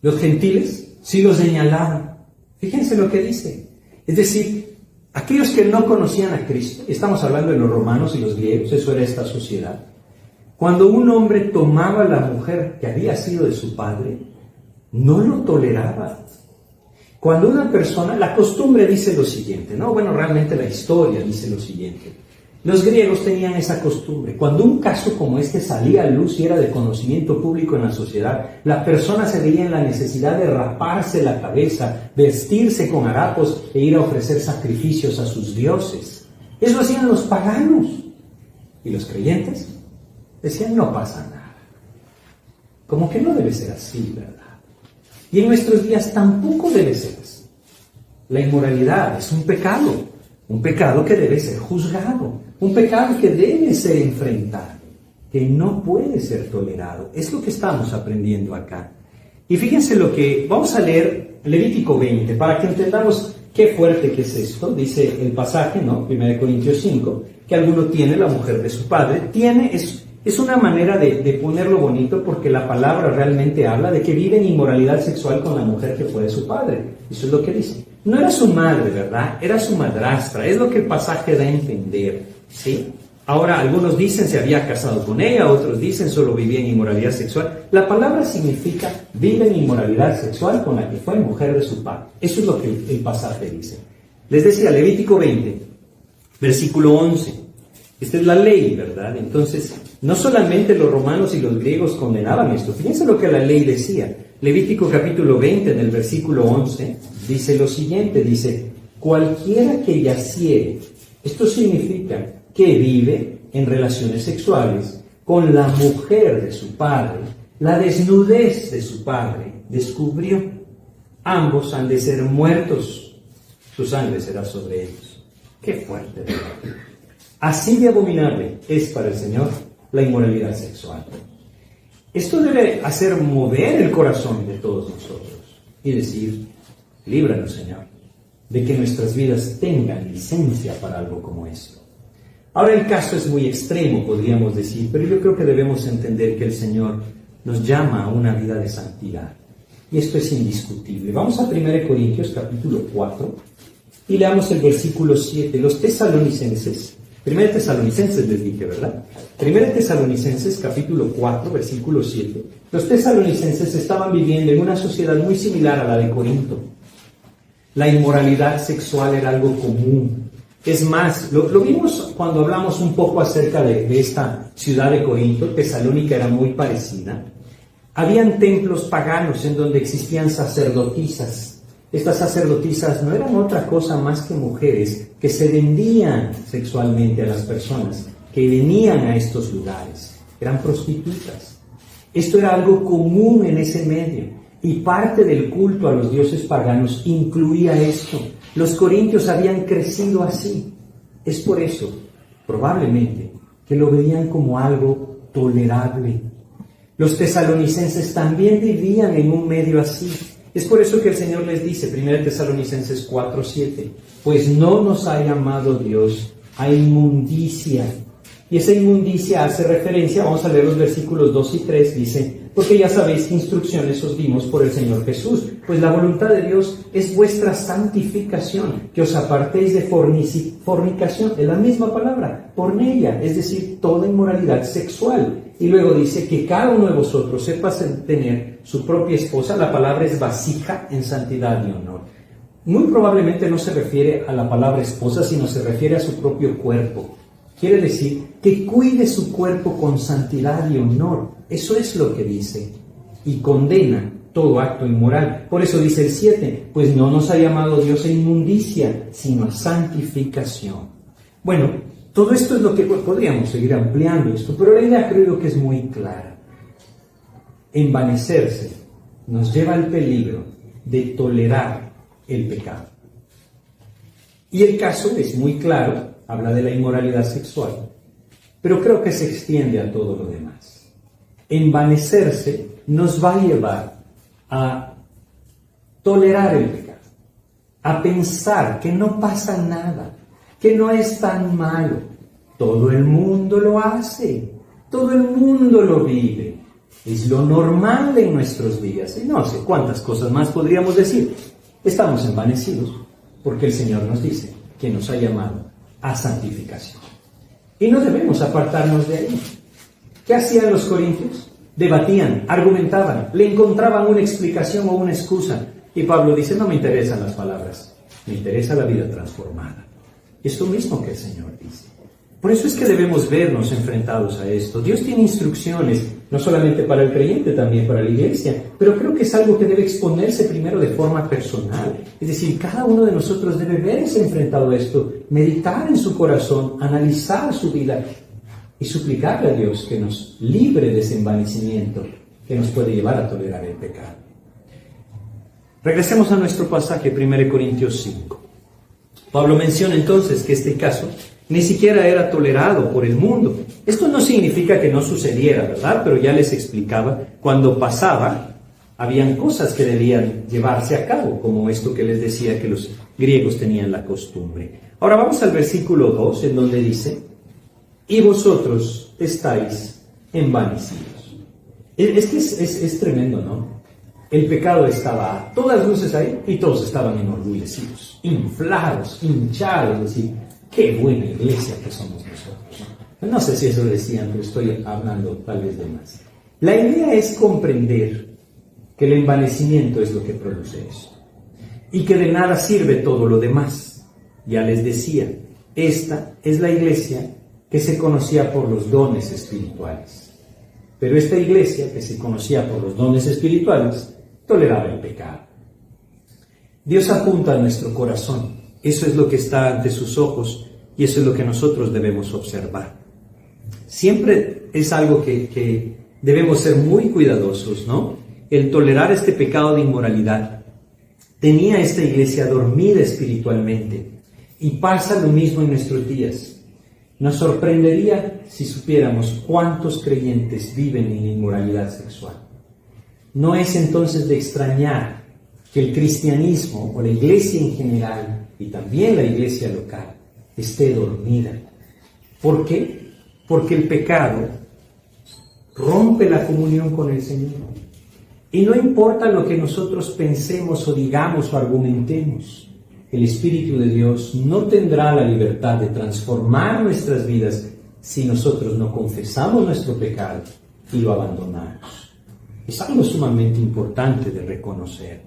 Los gentiles sí lo señalaban. Fíjense lo que dice. Es decir, aquellos que no conocían a Cristo, estamos hablando de los romanos y los griegos, eso era esta sociedad. Cuando un hombre tomaba a la mujer que había sido de su padre, no lo toleraba. Cuando una persona, la costumbre dice lo siguiente, ¿no? Bueno, realmente la historia dice lo siguiente. Los griegos tenían esa costumbre. Cuando un caso como este salía a luz y era de conocimiento público en la sociedad, la persona se veía en la necesidad de raparse la cabeza, vestirse con harapos e ir a ofrecer sacrificios a sus dioses. Eso hacían los paganos. Y los creyentes decían, no pasa nada. Como que no debe ser así, ¿verdad? Y en nuestros días tampoco debe ser así. La inmoralidad es un pecado que debe ser juzgado, un pecado que debe ser enfrentado, que no puede ser tolerado. Es lo que estamos aprendiendo acá. Y fíjense lo que, vamos a leer Levítico 20, para que entendamos qué fuerte que es esto. Dice el pasaje, ¿no? 1 Corintios 5, que alguno tiene la mujer de su padre. Es una manera de ponerlo bonito, porque la palabra realmente habla de que vive en inmoralidad sexual con la mujer que fue de su padre. Eso es lo que dice. No era su madre, ¿verdad? Era su madrastra. Es lo que el pasaje da a entender, ¿sí? Ahora, algunos dicen se había casado con ella, otros dicen solo vivía en inmoralidad sexual. La palabra significa vive en inmoralidad sexual con la que fue mujer de su padre. Eso es lo que el pasaje dice. Les decía, Levítico 20, versículo 11. Esta es la ley, ¿verdad? Entonces, no solamente los romanos y los griegos condenaban esto. Fíjense lo que la ley decía. Levítico capítulo 20, en el versículo 11, dice lo siguiente, dice, cualquiera que yaciere, esto significa que vive en relaciones sexuales con la mujer de su padre, la desnudez de su padre descubrió. Ambos han de ser muertos, su sangre será sobre ellos. ¡Qué fuerte, ¿verdad? Así de abominable es para el Señor la inmoralidad sexual. Esto debe hacer mover el corazón de todos nosotros y decir: líbranos, Señor, de que nuestras vidas tengan licencia para algo como esto. Ahora el caso es muy extremo, podríamos decir, pero yo creo que debemos entender que el Señor nos llama a una vida de santidad. Y esto es indiscutible. Vamos a 1 Corintios capítulo 4 y leamos el versículo 7. Los tesalonicenses, 1 Tesalonicenses les dije, ¿verdad? 1 Tesalonicenses capítulo 4, versículo 7. Los tesalonicenses estaban viviendo en una sociedad muy similar a la de Corinto. La inmoralidad sexual era algo común. Es más, lo vimos cuando hablamos un poco acerca de esta ciudad de Corinto. Tesalónica era muy parecida. Habían templos paganos en donde existían sacerdotisas. Estas sacerdotisas no eran otra cosa más que mujeres que se vendían sexualmente a las personas que venían a estos lugares. Eran prostitutas. Esto era algo común en ese medio. Y parte del culto a los dioses paganos incluía esto. Los corintios habían crecido así. Es por eso, probablemente, que lo veían como algo tolerable. Los tesalonicenses también vivían en un medio así. Es por eso que el Señor les dice, 1 Tesalonicenses 4:7, pues no nos ha llamado Dios a inmundicia. Y esa inmundicia hace referencia, vamos a leer los versículos 2 y 3, dice: porque ya sabéis qué instrucciones os dimos por el Señor Jesús, pues la voluntad de Dios es vuestra santificación, que os apartéis de fornicación, es la misma palabra, porneia, es decir, toda inmoralidad sexual. Y luego dice que cada uno de vosotros sepa tener su propia esposa, la palabra es vasija en santidad y honor. Muy probablemente no se refiere a la palabra esposa, sino se refiere a su propio cuerpo. Quiere decir que cuide su cuerpo con santidad y honor. Eso es lo que dice. Y condena todo acto inmoral. Por eso dice el 7, pues no nos ha llamado Dios a inmundicia, sino a santificación. Bueno, todo esto es lo que podríamos seguir ampliando esto, pero la idea creo que es muy clara. Envanecerse nos lleva al peligro de tolerar el pecado. Y el caso es muy claro. Habla de la inmoralidad sexual, pero creo que se extiende a todo lo demás. Envanecerse nos va a llevar a tolerar el pecado, a pensar que no pasa nada, que no es tan malo. Todo el mundo lo hace, todo el mundo lo vive, es lo normal en nuestros días. Y no sé cuántas cosas más podríamos decir. Estamos envanecidos porque el Señor nos dice que nos ha llamado a santificación. Y no debemos apartarnos de ahí. ¿Qué hacían los corintios? Debatían, argumentaban, le encontraban una explicación o una excusa. Y Pablo dice, no me interesan las palabras, me interesa la vida transformada. Es lo mismo que el Señor dice. Por eso es que debemos vernos enfrentados a esto. Dios tiene instrucciones, no solamente para el creyente, también para la iglesia, pero creo que es algo que debe exponerse primero de forma personal. Es decir, cada uno de nosotros debe verse enfrentado a esto, meditar en su corazón, analizar su vida y suplicarle a Dios que nos libre de ese envanecimiento que nos puede llevar a tolerar el pecado. Regresemos a nuestro pasaje, 1 Corintios 5. Pablo menciona entonces que este caso ni siquiera era tolerado por el mundo. Esto no significa que no sucediera, ¿verdad? Pero ya les explicaba, cuando pasaba, habían cosas que debían llevarse a cabo, como esto que les decía que los griegos tenían la costumbre. Ahora vamos al versículo 2, en donde dice, y vosotros estáis envanecidos. Es que es tremendo, ¿no? El pecado estaba a todas luces ahí y todos estaban enorgullecidos, inflados, hinchados, así. ¡Qué buena iglesia que somos nosotros! No sé si eso decían, pero estoy hablando tal vez de más. La idea es comprender que el envanecimiento es lo que produce eso. Y que de nada sirve todo lo demás. Ya les decía, esta es la iglesia que se conocía por los dones espirituales. Pero esta iglesia que se conocía por los dones espirituales toleraba el pecado. Dios apunta a nuestro corazón. Eso es lo que está ante sus ojos y eso es lo que nosotros debemos observar. Siempre es algo que debemos ser muy cuidadosos, ¿no? El tolerar este pecado de inmoralidad. Tenía esta iglesia dormida espiritualmente y pasa lo mismo en nuestros días. Nos sorprendería si supiéramos cuántos creyentes viven en inmoralidad sexual. No es entonces de extrañar que el cristianismo o la iglesia en general y también la iglesia local esté dormida. ¿Por qué? Porque el pecado rompe la comunión con el Señor. Y no importa lo que nosotros pensemos o digamos o argumentemos, el Espíritu de Dios no tendrá la libertad de transformar nuestras vidas si nosotros no confesamos nuestro pecado y lo abandonamos. Es algo sumamente importante de reconocer.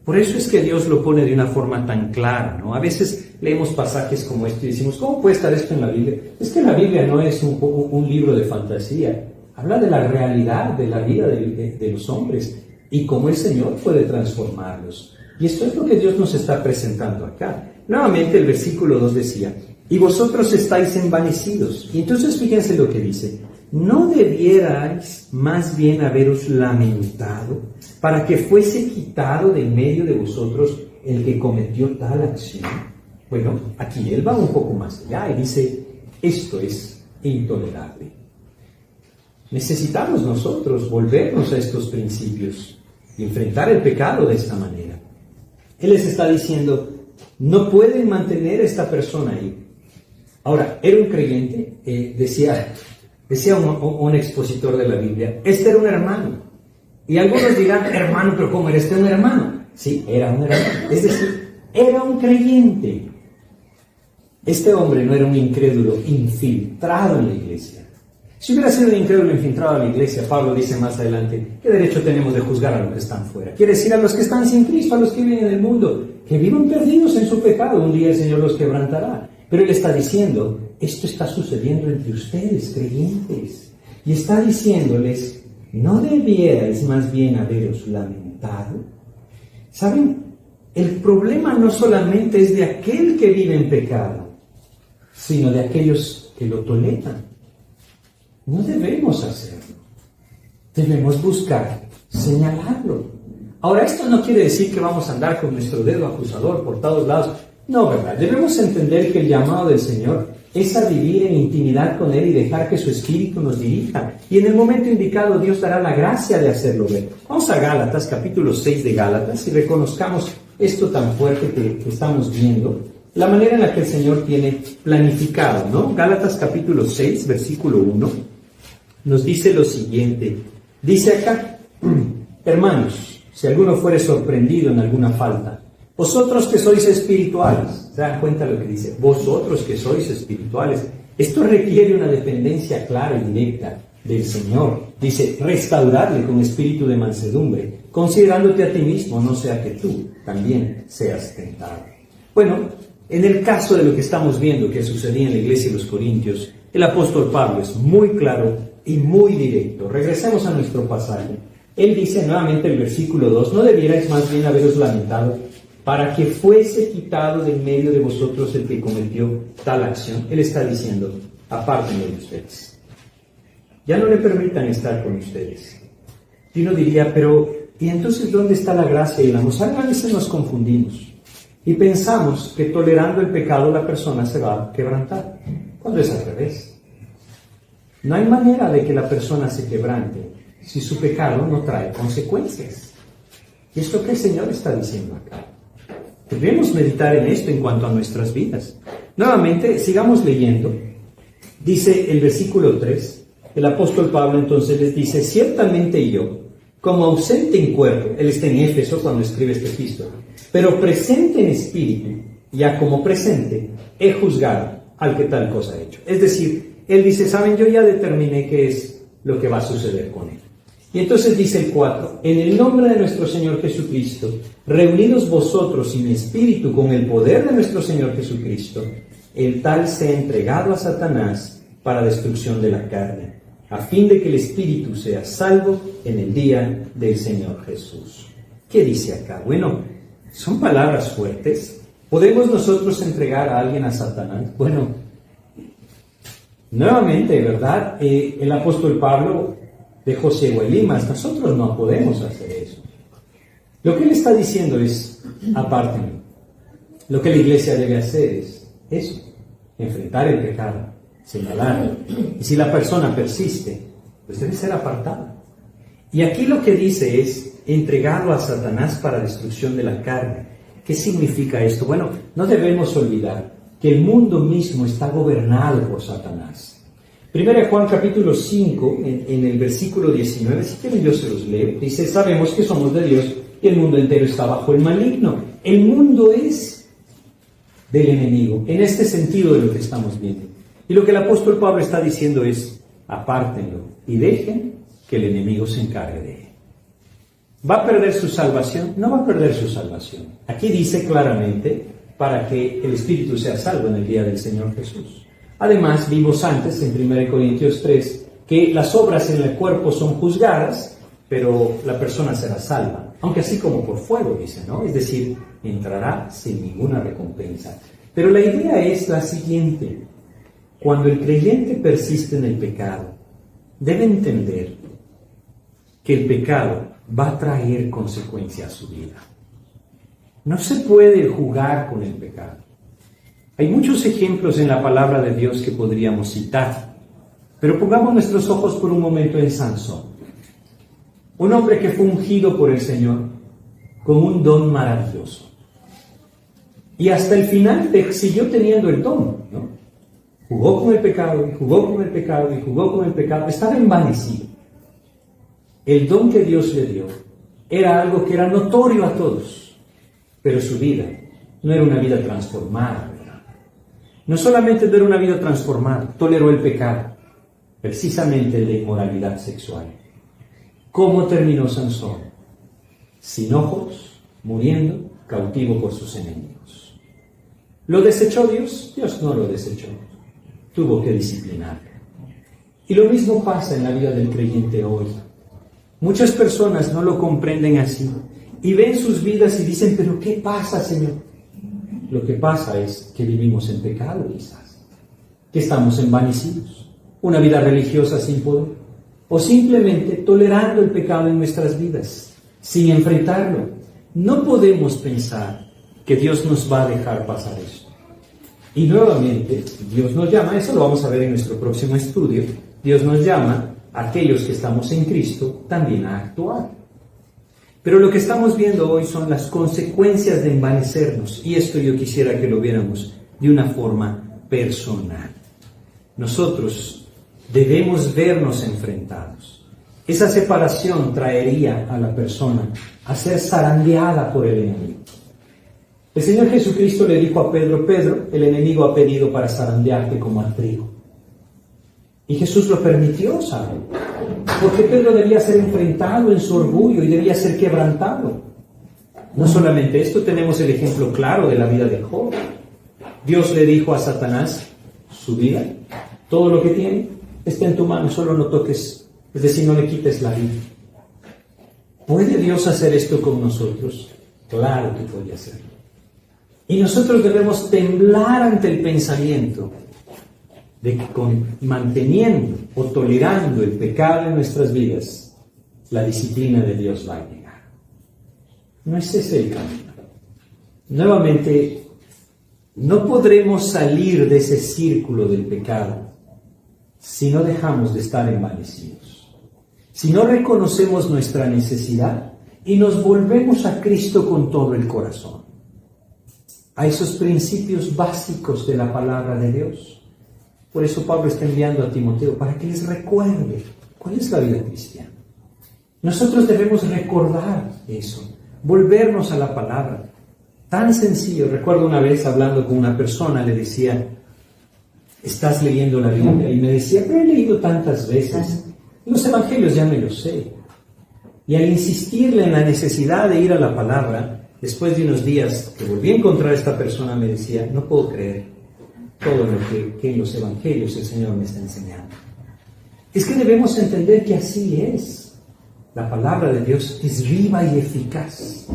Por eso es que Dios lo pone de una forma tan clara, ¿no? A veces leemos pasajes como este y decimos, ¿cómo puede estar esto en la Biblia? Es que la Biblia no es un libro de fantasía. Habla de la realidad de la vida de los hombres y cómo el Señor puede transformarlos. Y esto es lo que Dios nos está presentando acá. Nuevamente el versículo 2 decía, y vosotros estáis envanecidos. Y entonces fíjense lo que dice, ¿no debierais más bien haberos lamentado para que fuese quitado de en medio de vosotros el que cometió tal acción? Bueno, aquí él va un poco más allá y dice, esto es intolerable. Necesitamos nosotros volvernos a estos principios y enfrentar el pecado de esta manera. Él les está diciendo, no pueden mantener a esta persona ahí. Ahora, era un creyente, decía un expositor de la Biblia, este era un hermano. Y algunos dirán, hermano, pero ¿cómo era este un hermano? Sí, era un hermano. Es decir, era un creyente. Este hombre no era un incrédulo infiltrado en la iglesia. Si hubiera sido un incrédulo infiltrado en la iglesia, Pablo dice más adelante, ¿qué derecho tenemos de juzgar a los que están fuera? Quiere decir a los que están sin Cristo, a los que viven en el mundo, que viven perdidos en su pecado, un día el Señor los quebrantará. Pero Él está diciendo, esto está sucediendo entre ustedes, creyentes. Y está diciéndoles, ¿no debierais más bien haberos lamentado? ¿Saben? El problema no solamente es de aquel que vive en pecado, sino de aquellos que lo toleran. No debemos hacerlo. Debemos buscar señalarlo. Ahora, esto no quiere decir que vamos a andar con nuestro dedo acusador por todos lados. No, ¿verdad? Debemos entender que el llamado del Señor es a vivir en intimidad con Él y dejar que su Espíritu nos dirija. Y en el momento indicado Dios dará la gracia de hacerlo ver. Vamos a Gálatas, capítulo 6 de Gálatas, y reconozcamos esto tan fuerte que estamos viendo. La manera en la que el Señor tiene planificado, ¿no? Gálatas capítulo 6, versículo 1, nos dice lo siguiente. Dice acá, hermanos, si alguno fuere sorprendido en alguna falta, vosotros que sois espirituales, ¿se dan cuenta lo que dice? Vosotros que sois espirituales. Esto requiere una dependencia clara y directa del Señor. Dice, restaurarle con espíritu de mansedumbre, considerándote a ti mismo, no sea que tú también seas tentado. Bueno, en el caso de lo que estamos viendo que sucedía en la iglesia de los Corintios, el apóstol Pablo es muy claro y muy directo. Regresemos a nuestro pasaje. Él dice nuevamente el versículo 2, ¿no debierais más bien haberos lamentado para que fuese quitado de en medio de vosotros el que cometió tal acción? Él está diciendo, apártenlo de ustedes. Ya no le permitan estar con ustedes. Y uno diría, pero ¿y entonces dónde está la gracia y el amor? A veces nos confundimos y pensamos que tolerando el pecado la persona se va a quebrantar, cuando es al revés. No hay manera de que la persona se quebrante si su pecado no trae consecuencias. Y es lo que el Señor está diciendo acá. Debemos meditar en esto en cuanto a nuestras vidas. Nuevamente, sigamos leyendo. Dice el versículo 3, el apóstol Pablo entonces les dice, ciertamente yo, como ausente en cuerpo, él está en Éfeso cuando escribe esta epístola, pero presente en espíritu, ya como presente, he juzgado al que tal cosa ha hecho. Es decir, él dice, saben, yo ya determiné qué es lo que va a suceder con él. Y entonces dice el 4, en el nombre de nuestro Señor Jesucristo, reunidos vosotros y mi espíritu con el poder de nuestro Señor Jesucristo, el tal sea entregado a Satanás para destrucción de la carne, a fin de que el espíritu sea salvo en el día del Señor Jesús. ¿Qué dice acá? Bueno, son palabras fuertes. ¿Podemos nosotros entregar a alguien a Satanás? Bueno, nuevamente, ¿verdad? El apóstol Pablo dejó ciego a Elimas. Nosotros no podemos hacer eso. Lo que él está diciendo es, apártenlo. Lo que la iglesia debe hacer es eso, enfrentar el pecado, señalarlo. Y si la persona persiste, pues debe ser apartada. Y aquí lo que dice es entregarlo a Satanás para destrucción de la carne. ¿Qué significa esto? Bueno, no debemos olvidar que el mundo mismo está gobernado por Satanás. 1 Juan capítulo 5, en el versículo 19, si quieren yo se los leo, dice, sabemos que somos de Dios y el mundo entero está bajo el maligno. El mundo es del enemigo, en este sentido de lo que estamos viendo. Y lo que el apóstol Pablo está diciendo es, apártenlo y dejen que el enemigo se encargue de él. ¿Va a perder su salvación? No va a perder su salvación. Aquí dice claramente, para que el espíritu sea salvo en el día del Señor Jesús. Además, vimos antes, en 1 Corintios 3, que las obras en el cuerpo son juzgadas, pero la persona será salva. Aunque así como por fuego, dice, ¿no? Es decir, entrará sin ninguna recompensa. Pero la idea es la siguiente. Cuando el creyente persiste en el pecado, debe entender que el pecado va a traer consecuencias a su vida. No se puede jugar con el pecado. Hay muchos ejemplos en la palabra de Dios que podríamos citar, pero pongamos nuestros ojos por un momento en Sansón. Un hombre que fue ungido por el Señor con un don maravilloso. Y hasta el final siguió teniendo el don, ¿no? Jugó con el pecado, y jugó con el pecado, y jugó con el pecado. Estaba envanecido. El don que Dios le dio era algo que era notorio a todos, pero su vida no era una vida transformada. No solamente no era una vida transformada, toleró el pecado, precisamente el de inmoralidad sexual. ¿Cómo terminó Sansón? Sin ojos, muriendo, cautivo por sus enemigos. ¿Lo desechó Dios? Dios no lo desechó. Tuvo que disciplinarlo. Y lo mismo pasa en la vida del creyente hoy. Muchas personas no lo comprenden así y ven sus vidas y dicen, ¿pero qué pasa, Señor? Lo que pasa es que vivimos en pecado, quizás, que estamos envanecidos, una vida religiosa sin poder, o simplemente tolerando el pecado en nuestras vidas, sin enfrentarlo. No podemos pensar que Dios nos va a dejar pasar eso. Y nuevamente, Dios nos llama, eso lo vamos a ver en nuestro próximo estudio, Dios nos llama a aquellos que estamos en Cristo también a actuar. Pero lo que estamos viendo hoy son las consecuencias de envanecernos, y esto yo quisiera que lo viéramos de una forma personal. Nosotros debemos vernos enfrentados. Esa separación traería a la persona a ser zarandeada por el enemigo. El Señor Jesucristo le dijo a Pedro, Pedro, el enemigo ha pedido para zarandearte como a trigo. Y Jesús lo permitió, ¿sabe? Porque Pedro debía ser enfrentado en su orgullo y debía ser quebrantado. No solamente esto, tenemos el ejemplo claro de la vida de Job. Dios le dijo a Satanás, su vida, todo lo que tiene, está en tu mano, solo no toques, es decir, no le quites la vida. ¿Puede Dios hacer esto con nosotros? Claro que puede hacerlo. Y nosotros debemos temblar ante el pensamiento de que manteniendo o tolerando el pecado en nuestras vidas, la disciplina de Dios va a llegar. No es ese el camino. Nuevamente, no podremos salir de ese círculo del pecado si no dejamos de estar envanecidos, si no reconocemos nuestra necesidad y nos volvemos a Cristo con todo el corazón, a esos principios básicos de la palabra de Dios. Por eso Pablo está enviando a Timoteo para que les recuerde cuál es la vida cristiana. Nosotros debemos recordar eso, volvernos a la palabra. Tan sencillo. Recuerdo una vez hablando con una persona, le decía, ¿estás leyendo la Biblia? Y me decía, pero he leído tantas veces. Los evangelios ya me los sé. Y al insistirle en la necesidad de ir a la palabra, después de unos días que volví a encontrar a esta persona, me decía, no puedo creer todo lo que en los evangelios el Señor me está enseñando. Es que debemos entender que así es. La palabra de Dios es viva y eficaz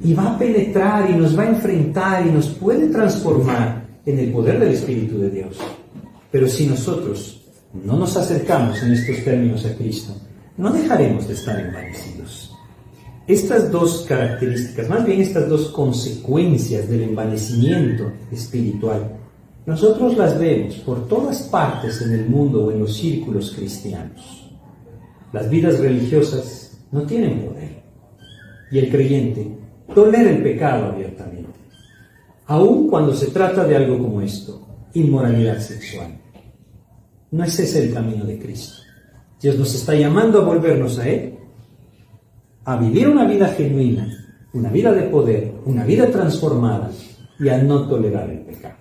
y va a penetrar y nos va a enfrentar y nos puede transformar en el poder del Espíritu de Dios. Pero si nosotros no nos acercamos en estos términos a Cristo, no dejaremos de estar envanecidos. Estas dos características, más bien estas dos consecuencias del envanecimiento espiritual, nosotros las vemos por todas partes en el mundo o en los círculos cristianos. Las vidas religiosas no tienen poder y el creyente tolera el pecado abiertamente, aun cuando se trata de algo como esto, inmoralidad sexual. No es ese el camino de Cristo. Dios nos está llamando a volvernos a Él, a vivir una vida genuina, una vida de poder, una vida transformada y a no tolerar el pecado.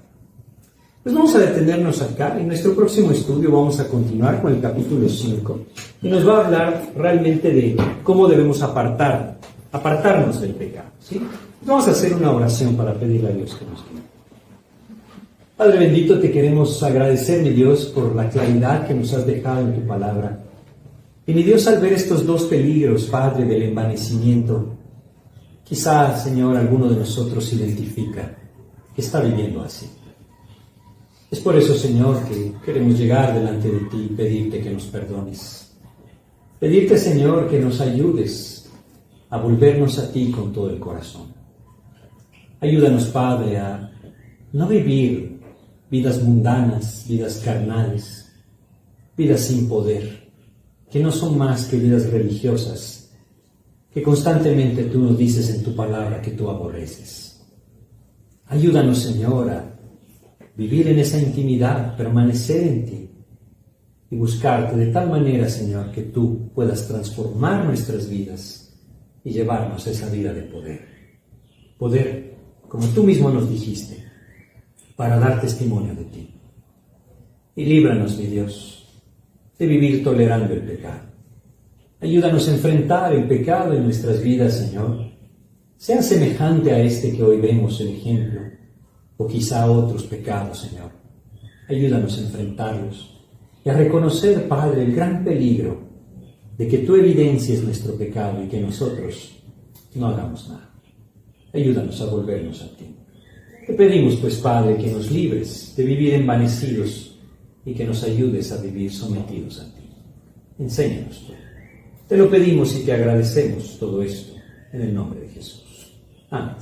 Pues vamos a detenernos acá. En nuestro próximo estudio vamos a continuar con el capítulo 5 y nos va a hablar realmente de cómo debemos apartarnos del pecado, ¿sí? Vamos a hacer una oración para pedirle a Dios que nos guíe. Padre bendito, te queremos agradecer, mi Dios, por la claridad que nos has dejado en tu palabra. Y mi Dios, al ver estos dos peligros, Padre, del envanecimiento, quizá, Señor, alguno de nosotros identifica que está viviendo así. Es por eso, Señor, que queremos llegar delante de ti y pedirte que nos perdones. Pedirte, Señor, que nos ayudes a volvernos a ti con todo el corazón. Ayúdanos, Padre, a no vivir vidas mundanas, vidas carnales, vidas sin poder, que no son más que vidas religiosas, que constantemente tú nos dices en tu palabra que tú aborreces. Ayúdanos, Señor, a vivir en esa intimidad, permanecer en ti y buscarte de tal manera, Señor, que tú puedas transformar nuestras vidas y llevarnos a esa vida de poder. Poder, como tú mismo nos dijiste, para dar testimonio de ti. Y líbranos, mi Dios, de vivir tolerando el pecado. Ayúdanos a enfrentar el pecado en nuestras vidas, Señor, sea semejante a este que hoy vemos el ejemplo, o quizá otros pecados, Señor. Ayúdanos a enfrentarlos y a reconocer, Padre, el gran peligro de que tú evidencies nuestro pecado y que nosotros no hagamos nada. Ayúdanos a volvernos a ti. Te pedimos, pues, Padre, que nos libres de vivir envanecidos y que nos ayudes a vivir sometidos a ti. Enséñanos tú. Te lo pedimos y te agradecemos todo esto en el nombre de Jesús. Amén.